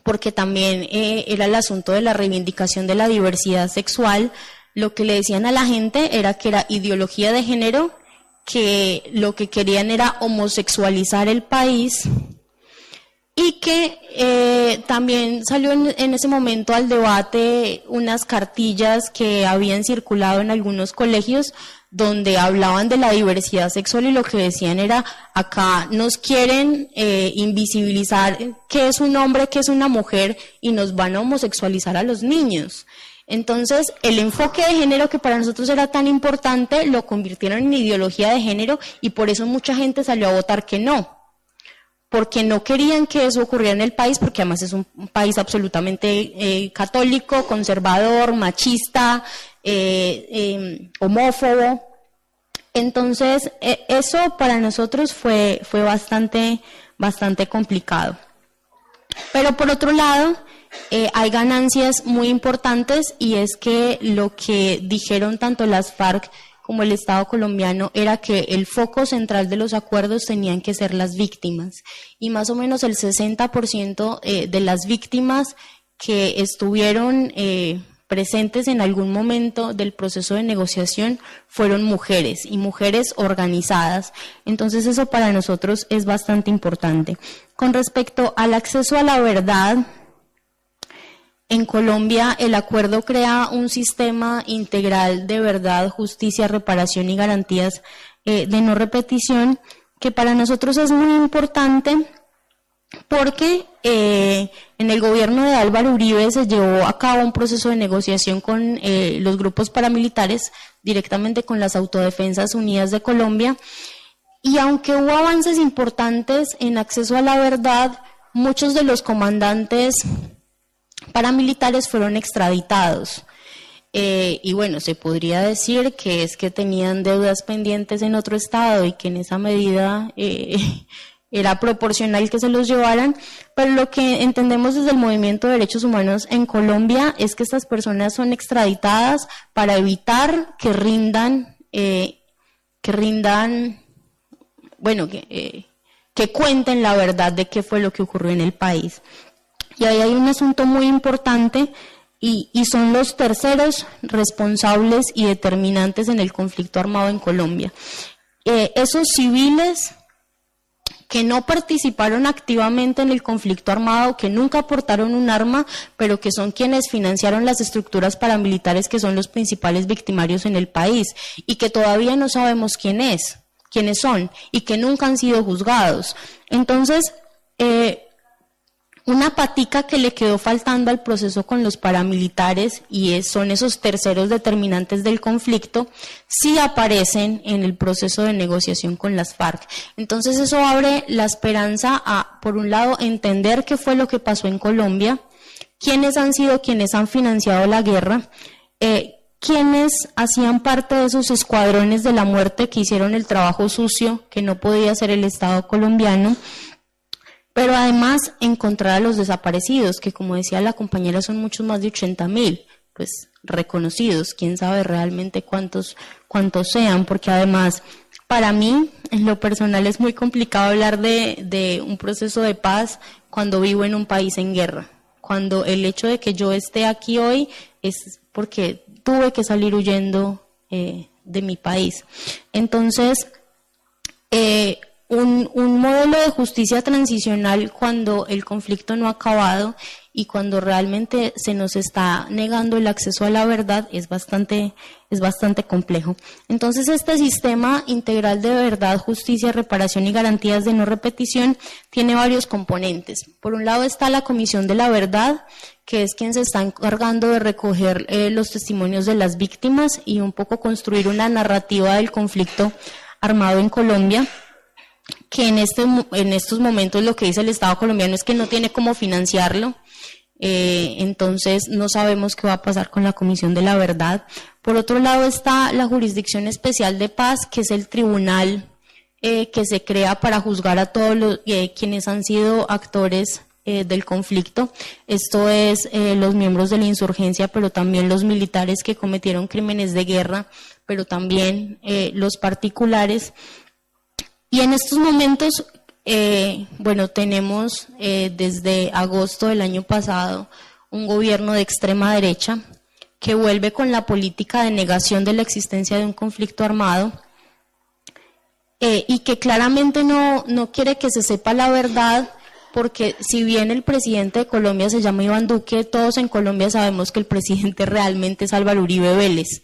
porque también era el asunto de la reivindicación de la diversidad sexual, lo que le decían a la gente era que era ideología de género, que lo que querían era homosexualizar el país, y que también salió en ese momento al debate unas cartillas que habían circulado en algunos colegios donde hablaban de la diversidad sexual y lo que decían era, acá nos quieren invisibilizar qué es un hombre, qué es una mujer y nos van a homosexualizar a los niños. Entonces, el enfoque de género que para nosotros era tan importante lo convirtieron en ideología de género y por eso mucha gente salió a votar que no. Porque no querían que eso ocurriera en el país, porque además es un país absolutamente católico, conservador, machista, homófobo. Entonces, eso para nosotros fue bastante complicado. Pero por otro lado, hay ganancias muy importantes y es que lo que dijeron tanto las FARC como el Estado colombiano, era que el foco central de los acuerdos tenían que ser las víctimas. Y más o menos el 60% de las víctimas que estuvieron presentes en algún momento del proceso de negociación fueron mujeres, y mujeres organizadas. Entonces eso para nosotros es bastante importante. Con respecto al acceso a la verdad, en Colombia, el acuerdo crea un sistema integral de verdad, justicia, reparación y garantías de no repetición, que para nosotros es muy importante porque en el gobierno de Álvaro Uribe se llevó a cabo un proceso de negociación con los grupos paramilitares, directamente con las Autodefensas Unidas de Colombia, y aunque hubo avances importantes en acceso a la verdad, muchos de los comandantes paramilitares fueron extraditados. Y bueno, se podría decir que es que tenían deudas pendientes en otro estado y que en esa medida era proporcional que se los llevaran, pero lo que entendemos desde el movimiento de derechos humanos en Colombia es que estas personas son extraditadas para evitar que cuenten la verdad de qué fue lo que ocurrió en el país. Y ahí hay un asunto muy importante y son los terceros responsables y determinantes en el conflicto armado en Colombia. Esos civiles que no participaron activamente en el conflicto armado, que nunca aportaron un arma, pero que son quienes financiaron las estructuras paramilitares que son los principales victimarios en el país y que todavía no sabemos quiénes son y que nunca han sido juzgados. Entonces, una patica que le quedó faltando al proceso con los paramilitares y son esos terceros determinantes del conflicto, sí aparecen en el proceso de negociación con las FARC. Entonces eso abre la esperanza a, por un lado, entender qué fue lo que pasó en Colombia, quiénes han sido quienes han financiado la guerra, quienes hacían parte de esos escuadrones de la muerte que hicieron el trabajo sucio que no podía hacer el Estado colombiano, pero además encontrar a los desaparecidos, que como decía la compañera son muchos más de 80.000, pues reconocidos, quién sabe realmente cuántos sean, porque además para mí en lo personal es muy complicado hablar de un proceso de paz cuando vivo en un país en guerra, cuando el hecho de que yo esté aquí hoy es porque tuve que salir huyendo de mi país. Entonces, un modelo de justicia transicional cuando el conflicto no ha acabado y cuando realmente se nos está negando el acceso a la verdad es bastante complejo. Entonces, este sistema integral de verdad, justicia, reparación y garantías de no repetición tiene varios componentes. Por un lado está la Comisión de la Verdad, que es quien se está encargando de recoger los testimonios de las víctimas y un poco construir una narrativa del conflicto armado en Colombia, que en estos momentos lo que dice el Estado colombiano es que no tiene cómo financiarlo. Entonces no sabemos qué va a pasar con la Comisión de la Verdad. Por otro lado está la Jurisdicción Especial de Paz, que es el tribunal que se crea para juzgar a todos los quienes han sido actores del conflicto. Esto es los miembros de la insurgencia, pero también los militares que cometieron crímenes de guerra, pero también los particulares. Y en estos momentos tenemos desde agosto del año pasado un gobierno de extrema derecha que vuelve con la política de negación de la existencia de un conflicto armado y que claramente no quiere que se sepa la verdad, porque si bien el presidente de Colombia se llama Iván Duque, todos en Colombia sabemos que el presidente realmente es Álvaro Uribe Vélez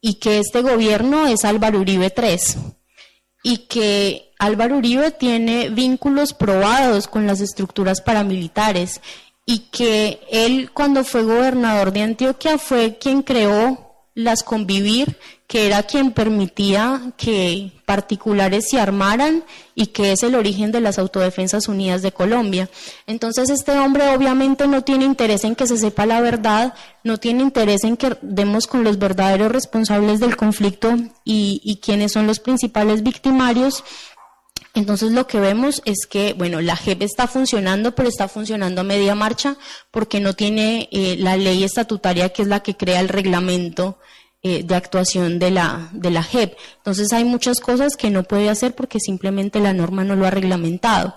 y que este gobierno es Álvaro Uribe III. Y que Álvaro Uribe tiene vínculos probados con las estructuras paramilitares y que él, cuando fue gobernador de Antioquia, fue quien creó las Convivir, que era quien permitía que particulares se armaran y que es el origen de las Autodefensas Unidas de Colombia. Entonces este hombre obviamente no tiene interés en que se sepa la verdad, no tiene interés en que demos con los verdaderos responsables del conflicto y quienes son los principales victimarios. Entonces lo que vemos es que, la JEP está funcionando, pero está funcionando a media marcha porque no tiene la ley estatutaria, que es la que crea el reglamento de actuación de la JEP. Entonces hay muchas cosas que no puede hacer porque simplemente la norma no lo ha reglamentado.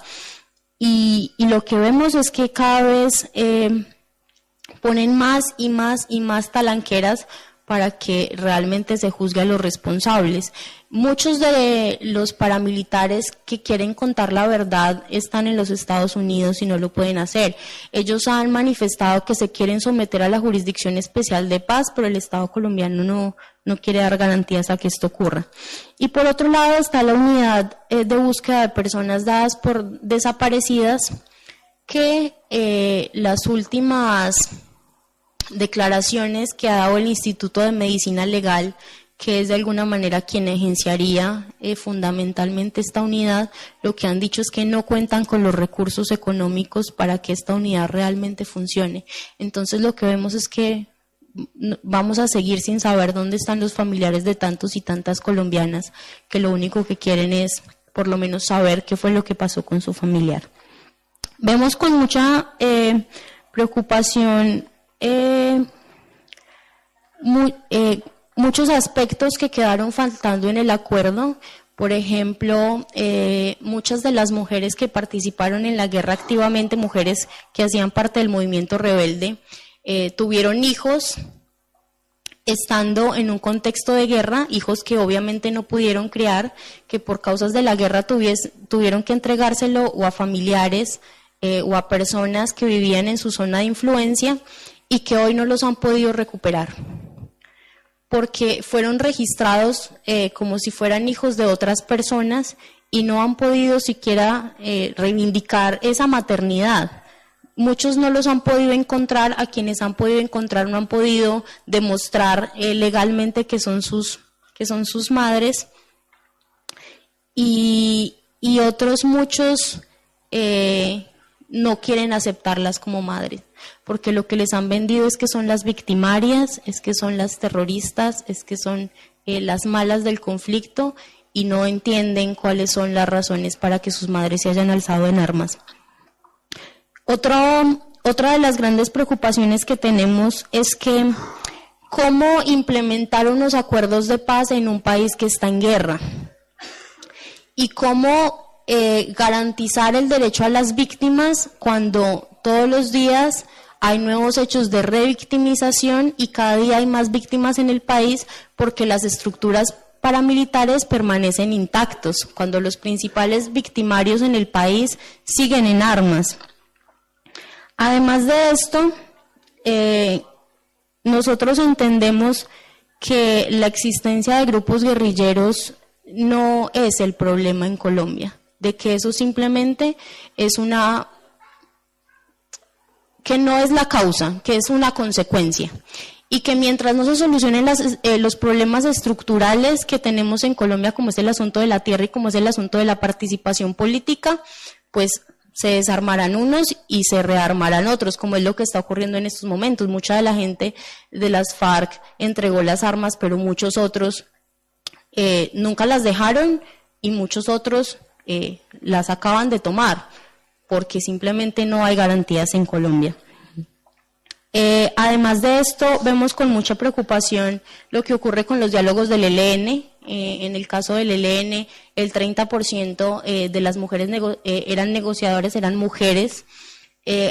Y lo que vemos es que cada vez ponen más y más y más talanqueras para que realmente se juzgue a los responsables. Muchos de los paramilitares que quieren contar la verdad están en los Estados Unidos y no lo pueden hacer. Ellos han manifestado que se quieren someter a la Jurisdicción Especial de Paz, pero el Estado colombiano no quiere dar garantías a que esto ocurra. Y por otro lado está la Unidad de Búsqueda de Personas Dadas por Desaparecidas, que las últimas declaraciones que ha dado el Instituto de Medicina Legal, que es de alguna manera quien agenciaría fundamentalmente esta unidad, lo que han dicho es que no cuentan con los recursos económicos para que esta unidad realmente funcione. Entonces lo que vemos es que vamos a seguir sin saber dónde están los familiares de tantos y tantas colombianas que lo único que quieren es por lo menos saber qué fue lo que pasó con su familiar. Vemos con mucha preocupación muchos aspectos que quedaron faltando en el acuerdo. Por ejemplo, muchas de las mujeres que participaron en la guerra activamente, mujeres que hacían parte del movimiento rebelde, tuvieron hijos estando en un contexto de guerra, hijos que obviamente no pudieron criar, que por causas de la guerra tuvieron que entregárselo o a familiares o a personas que vivían en su zona de influencia y que hoy no los han podido recuperar, porque fueron registrados como si fueran hijos de otras personas y no han podido siquiera reivindicar esa maternidad. Muchos no los han podido encontrar, a quienes han podido encontrar no han podido demostrar legalmente que son sus madres, y otros muchos no quieren aceptarlas como madres, porque lo que les han vendido es que son las victimarias, es que son las terroristas, es que son las malas del conflicto y no entienden cuáles son las razones para que sus madres se hayan alzado en armas. Otra de las grandes preocupaciones que tenemos es que cómo implementar unos acuerdos de paz en un país que está en guerra y cómo garantizar el derecho a las víctimas cuando todos los días hay nuevos hechos de revictimización y cada día hay más víctimas en el país porque las estructuras paramilitares permanecen intactos, cuando los principales victimarios en el país siguen en armas. Además de esto, nosotros entendemos que la existencia de grupos guerrilleros no es el problema en Colombia, de que eso simplemente es que no es la causa, que es una consecuencia. Y que mientras no se solucionen los problemas estructurales que tenemos en Colombia, como es el asunto de la tierra y como es el asunto de la participación política, pues se desarmarán unos y se rearmarán otros, como es lo que está ocurriendo en estos momentos. Mucha de la gente de las FARC entregó las armas, pero muchos otros nunca las dejaron y muchos otros las acaban de tomar, porque simplemente no hay garantías en Colombia. Además de esto, vemos con mucha preocupación lo que ocurre con los diálogos del ELN. En el caso del ELN, el 30% de las mujeres eran negociadoras, eran mujeres.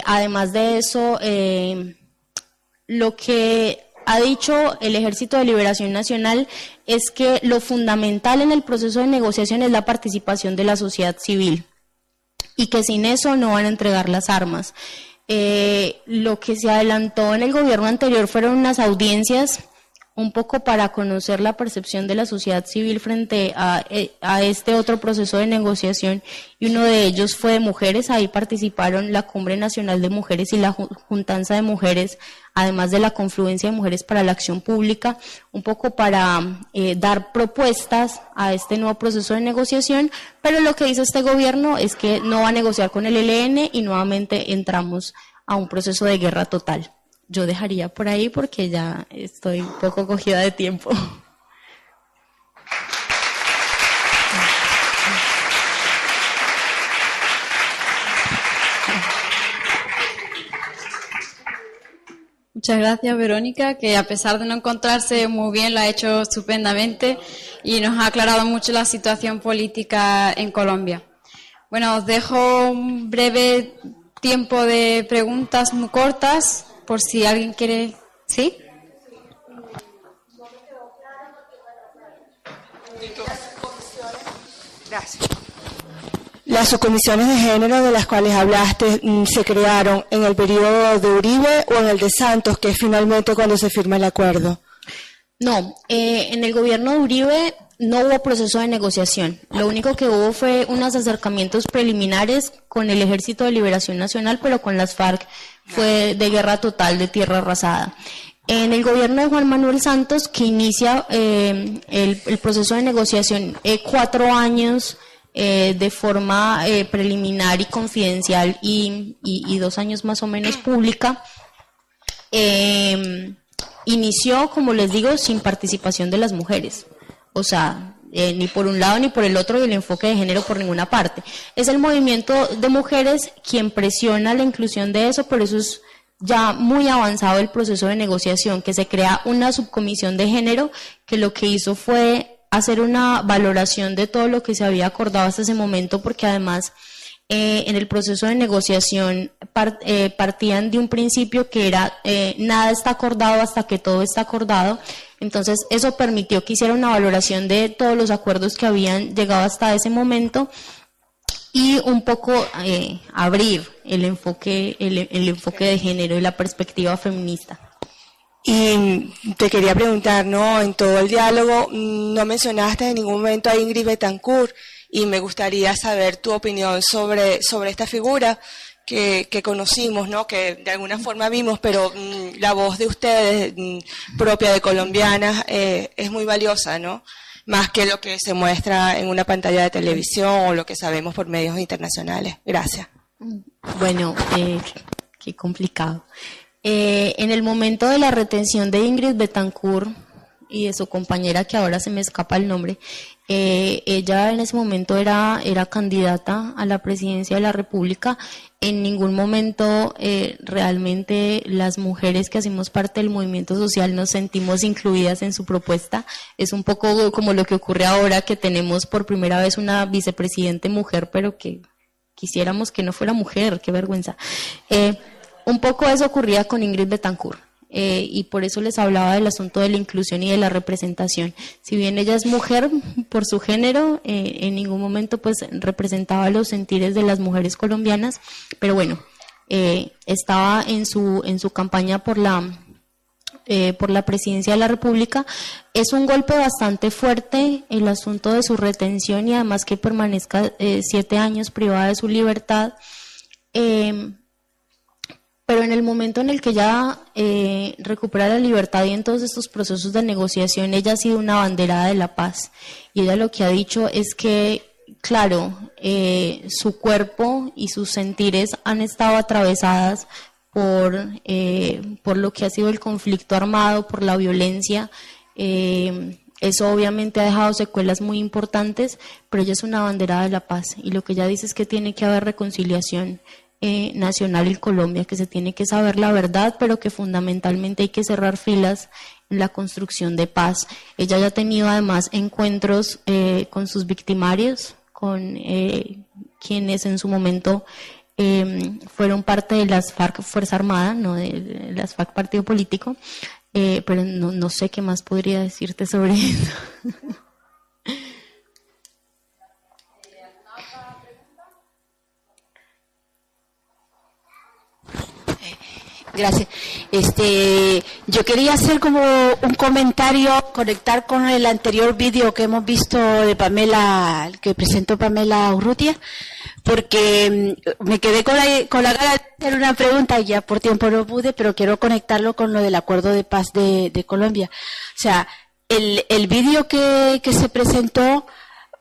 Además de eso, lo que ha dicho el Ejército de Liberación Nacional es que lo fundamental en el proceso de negociación es la participación de la sociedad civil y que sin eso no van a entregar las armas. Lo que se adelantó en el gobierno anterior fueron unas audiencias un poco para conocer la percepción de la sociedad civil frente a este otro proceso de negociación, y uno de ellos fue de mujeres. Ahí participaron la Cumbre Nacional de Mujeres y la Juntanza de Mujeres, además de la Confluencia de Mujeres para la Acción Pública, un poco para dar propuestas a este nuevo proceso de negociación, pero lo que dice este gobierno es que no va a negociar con el ELN y nuevamente entramos a un proceso de guerra total. Yo dejaría por ahí porque ya estoy un poco cogida de tiempo. Muchas gracias, Verónica, que a pesar de no encontrarse muy bien, lo ha hecho estupendamente y nos ha aclarado mucho la situación política en Colombia. Bueno, os dejo un breve tiempo de preguntas muy cortas, por si alguien quiere... ¿Sí? Gracias. Las subcomisiones de género de las cuales hablaste se crearon en el periodo de Uribe o en el de Santos, que es finalmente cuando se firma el acuerdo. No, en el gobierno de Uribe no hubo proceso de negociación. Lo único que hubo fue unos acercamientos preliminares con el Ejército de Liberación Nacional, pero con las FARC fue de guerra total, de tierra arrasada. En el gobierno de Juan Manuel Santos, que inicia el proceso de negociación 4 años de forma preliminar y confidencial y 2 años más o menos pública, inició, como les digo, sin participación de las mujeres. O sea, ni por un lado ni por el otro, y el enfoque de género por ninguna parte. Es el movimiento de mujeres quien presiona la inclusión de eso, pero eso es ya muy avanzado el proceso de negociación, que se crea una subcomisión de género que lo que hizo fue hacer una valoración de todo lo que se había acordado hasta ese momento, porque además en el proceso de negociación partían de un principio que era nada está acordado hasta que todo está acordado. Entonces eso permitió que hiciera una valoración de todos los acuerdos que habían llegado hasta ese momento y un poco abrir el enfoque de género y la perspectiva feminista. Y te quería preguntar, ¿no? En todo el diálogo no mencionaste en ningún momento a Ingrid Betancourt, y me gustaría saber tu opinión sobre esta figura que conocimos, ¿no? Que de alguna forma vimos, pero la voz de ustedes, propia de colombianas, es muy valiosa, ¿no? Más que lo que se muestra en una pantalla de televisión o lo que sabemos por medios internacionales. Gracias. Bueno, qué complicado. En el momento de la retención de Ingrid Betancourt y de su compañera, que ahora se me escapa el nombre, ella en ese momento era candidata a la presidencia de la República. En ningún momento realmente las mujeres que hacemos parte del movimiento social nos sentimos incluidas en su propuesta. Es un poco como lo que ocurre ahora, que tenemos por primera vez una vicepresidente mujer, pero que quisiéramos que no fuera mujer. Qué vergüenza. Un poco eso ocurría con Ingrid Betancourt. y por eso les hablaba del asunto de la inclusión y de la representación. Si bien ella es mujer por su género, en ningún momento pues representaba los sentires de las mujeres colombianas, pero bueno, estaba en su campaña por la presidencia de la República. Es un golpe bastante fuerte el asunto de su retención y además que permanezca 7 años privada de su libertad, pero en el momento en el que ella recupera la libertad y en todos estos procesos de negociación, ella ha sido una abanderada de la paz, y ella lo que ha dicho es que, claro, su cuerpo y sus sentires han estado atravesadas por lo que ha sido el conflicto armado, por la violencia. Eso obviamente ha dejado secuelas muy importantes, pero ella es una abanderada de la paz, y lo que ella dice es que tiene que haber reconciliación nacional en Colombia, que se tiene que saber la verdad, pero que fundamentalmente hay que cerrar filas en la construcción de paz. Ella ya ha tenido además encuentros con sus victimarios, con quienes en su momento fueron parte de las FARC Fuerza Armada, no de las FARC Partido Político, pero no sé qué más podría decirte sobre eso. Gracias. Yo quería hacer como un comentario, conectar con el anterior vídeo que hemos visto de Pamela, que presentó Pamela Urrutia, porque me quedé con la gana de hacer una pregunta y ya por tiempo no pude, pero quiero conectarlo con lo del acuerdo de paz de Colombia. O sea, el vídeo que se presentó,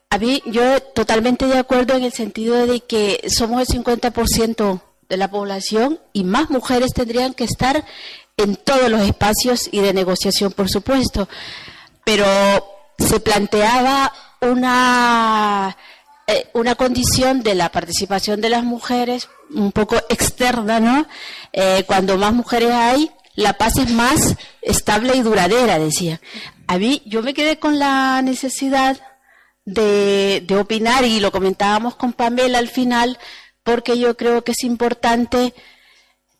a mí, yo totalmente de acuerdo en el sentido de que somos el 50% de la población y más mujeres tendrían que estar en todos los espacios y de negociación, por supuesto, pero se planteaba una condición de la participación de las mujeres un poco externa, ¿no? Cuando más mujeres hay, la paz es más estable y duradera, decía. A mí, yo me quedé con la necesidad de opinar, y lo comentábamos con Pamela al final, porque yo creo que es importante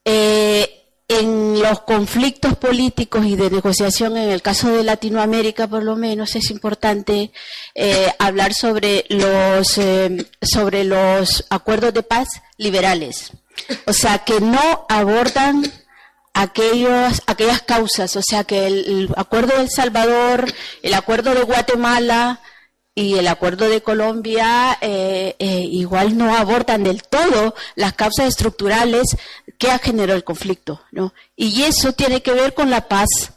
en los conflictos políticos y de negociación, en el caso de Latinoamérica por lo menos, es importante hablar sobre los acuerdos de paz liberales, o sea, que no abordan aquellas causas, o sea, que el acuerdo de El Salvador, el acuerdo de Guatemala y el acuerdo de Colombia igual no abordan del todo las causas estructurales que ha generado el conflicto, ¿no? Y eso tiene que ver con la paz,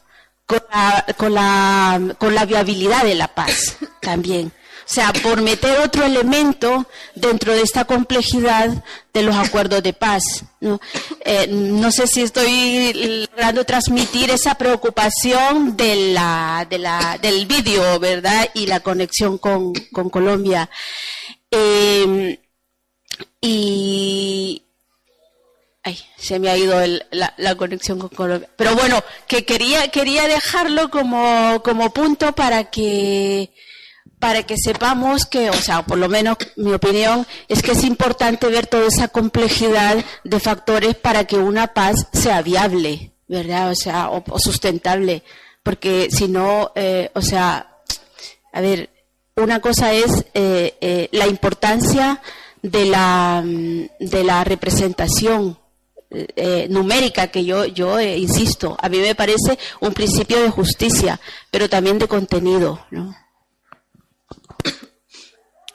con la viabilidad de la paz también. O sea, por meter otro elemento dentro de esta complejidad de los acuerdos de paz, ¿no? No sé si estoy logrando transmitir esa preocupación del vídeo, ¿verdad? Y la conexión con Colombia. Se me ha ido la conexión con Colombia. Pero bueno, que quería dejarlo como punto para que sepamos que, o sea, por lo menos mi opinión es que es importante ver toda esa complejidad de factores para que una paz sea viable, ¿verdad? O sea, o sustentable, porque si no, o sea, a ver, una cosa es la importancia de la representación numérica, que yo insisto, a mí me parece un principio de justicia, pero también de contenido, ¿no?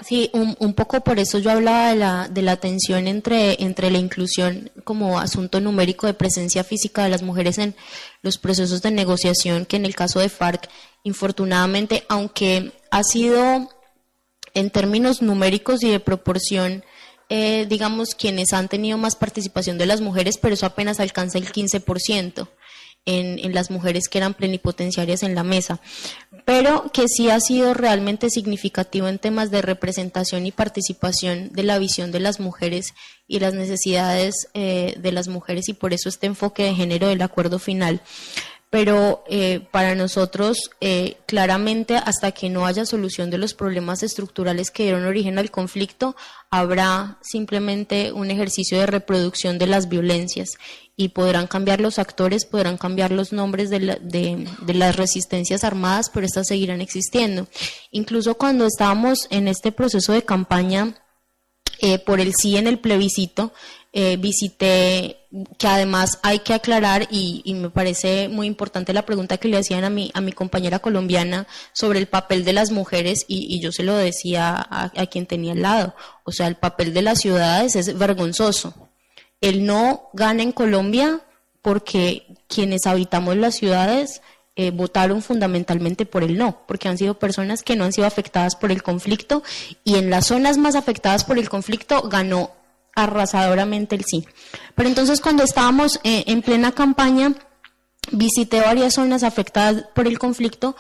Sí, un poco por eso yo hablaba de la tensión entre la inclusión como asunto numérico de presencia física de las mujeres en los procesos de negociación, que en el caso de FARC, infortunadamente, aunque ha sido en términos numéricos y de proporción, digamos, quienes han tenido más participación de las mujeres, pero eso apenas alcanza el 15%. En las mujeres que eran plenipotenciarias en la mesa, pero que sí ha sido realmente significativo en temas de representación y participación de la visión de las mujeres y las necesidades de las mujeres, y por eso este enfoque de género del acuerdo final. pero para nosotros claramente hasta que no haya solución de los problemas estructurales que dieron origen al conflicto, habrá simplemente un ejercicio de reproducción de las violencias y podrán cambiar los actores, podrán cambiar los nombres de las resistencias armadas, pero estas seguirán existiendo. Incluso cuando estábamos en este proceso de campaña por el sí en el plebiscito, visité, que además hay que aclarar, y me parece muy importante la pregunta que le hacían a mi compañera colombiana sobre el papel de las mujeres, y yo se lo decía a quien tenía al lado. O sea, el papel de las ciudades es vergonzoso. El no gana en Colombia porque quienes habitamos las ciudades votaron fundamentalmente por el no, porque han sido personas que no han sido afectadas por el conflicto, y en las zonas más afectadas por el conflicto ganó arrasadoramente el sí. Pero entonces, cuando estábamos en plena campaña, visité varias zonas afectadas por el conflicto,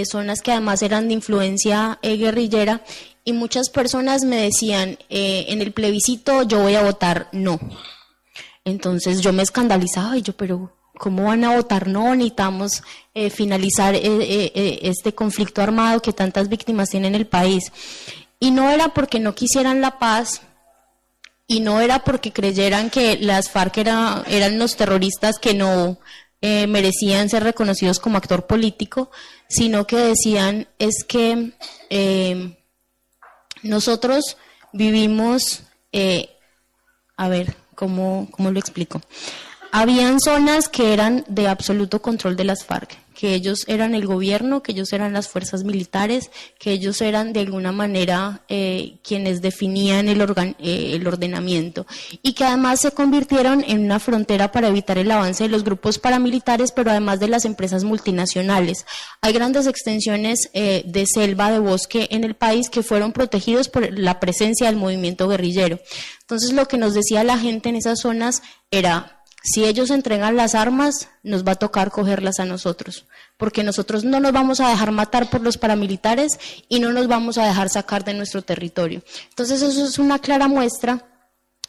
zonas que además eran de influencia guerrillera, y muchas personas me decían, en el plebiscito yo voy a votar no. Entonces yo me escandalizaba, y yo, pero ¿cómo van a votar no? Necesitamos finalizar este conflicto armado que tantas víctimas tiene en el país. Y no era porque no quisieran la paz, y no era porque creyeran que las FARC eran los terroristas que no merecían ser reconocidos como actor político, sino que decían es que nosotros vivimos, a ver, ¿cómo lo explico? Habían zonas que eran de absoluto control de las FARC, que ellos eran el gobierno, que ellos eran las fuerzas militares, que ellos eran de alguna manera quienes definían el ordenamiento, y que además se convirtieron en una frontera para evitar el avance de los grupos paramilitares, pero además de las empresas multinacionales. Hay grandes extensiones de selva, de bosque en el país que fueron protegidos por la presencia del movimiento guerrillero. Entonces, lo que nos decía la gente en esas zonas era: si ellos entregan las armas, nos va a tocar cogerlas a nosotros, porque nosotros no nos vamos a dejar matar por los paramilitares y no nos vamos a dejar sacar de nuestro territorio. Entonces, eso es una clara muestra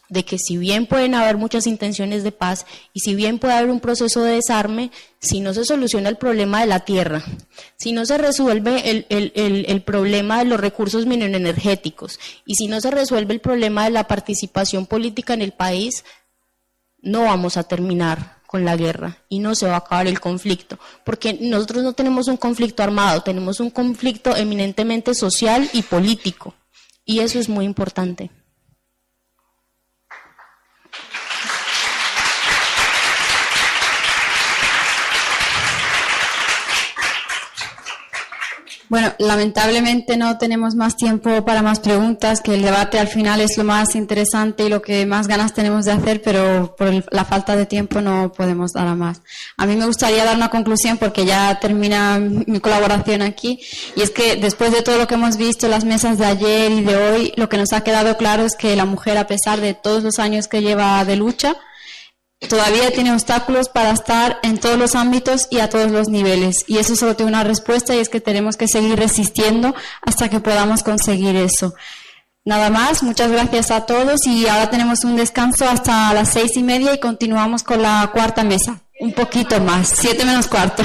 de que, si bien pueden haber muchas intenciones de paz y si bien puede haber un proceso de desarme, si no se soluciona el problema de la tierra, si no se resuelve el problema de los recursos mineroenergéticos, y si no se resuelve el problema de la participación política en el país, no vamos a terminar con la guerra y no se va a acabar el conflicto, porque nosotros no tenemos un conflicto armado, tenemos un conflicto eminentemente social y político, y eso es muy importante. Bueno, lamentablemente no tenemos más tiempo para más preguntas, que el debate al final es lo más interesante y lo que más ganas tenemos de hacer, pero por la falta de tiempo no podemos dar a más. A mí me gustaría dar una conclusión, porque ya termina mi colaboración aquí, y es que después de todo lo que hemos visto en las mesas de ayer y de hoy, lo que nos ha quedado claro es que la mujer, a pesar de todos los años que lleva de lucha, todavía tiene obstáculos para estar en todos los ámbitos y a todos los niveles, y eso solo tiene una respuesta, y es que tenemos que seguir resistiendo hasta que podamos conseguir eso. Nada más, muchas gracias a todos, y ahora tenemos un descanso hasta las 6:30 y continuamos con la cuarta mesa, un poquito más, 7 menos cuarto.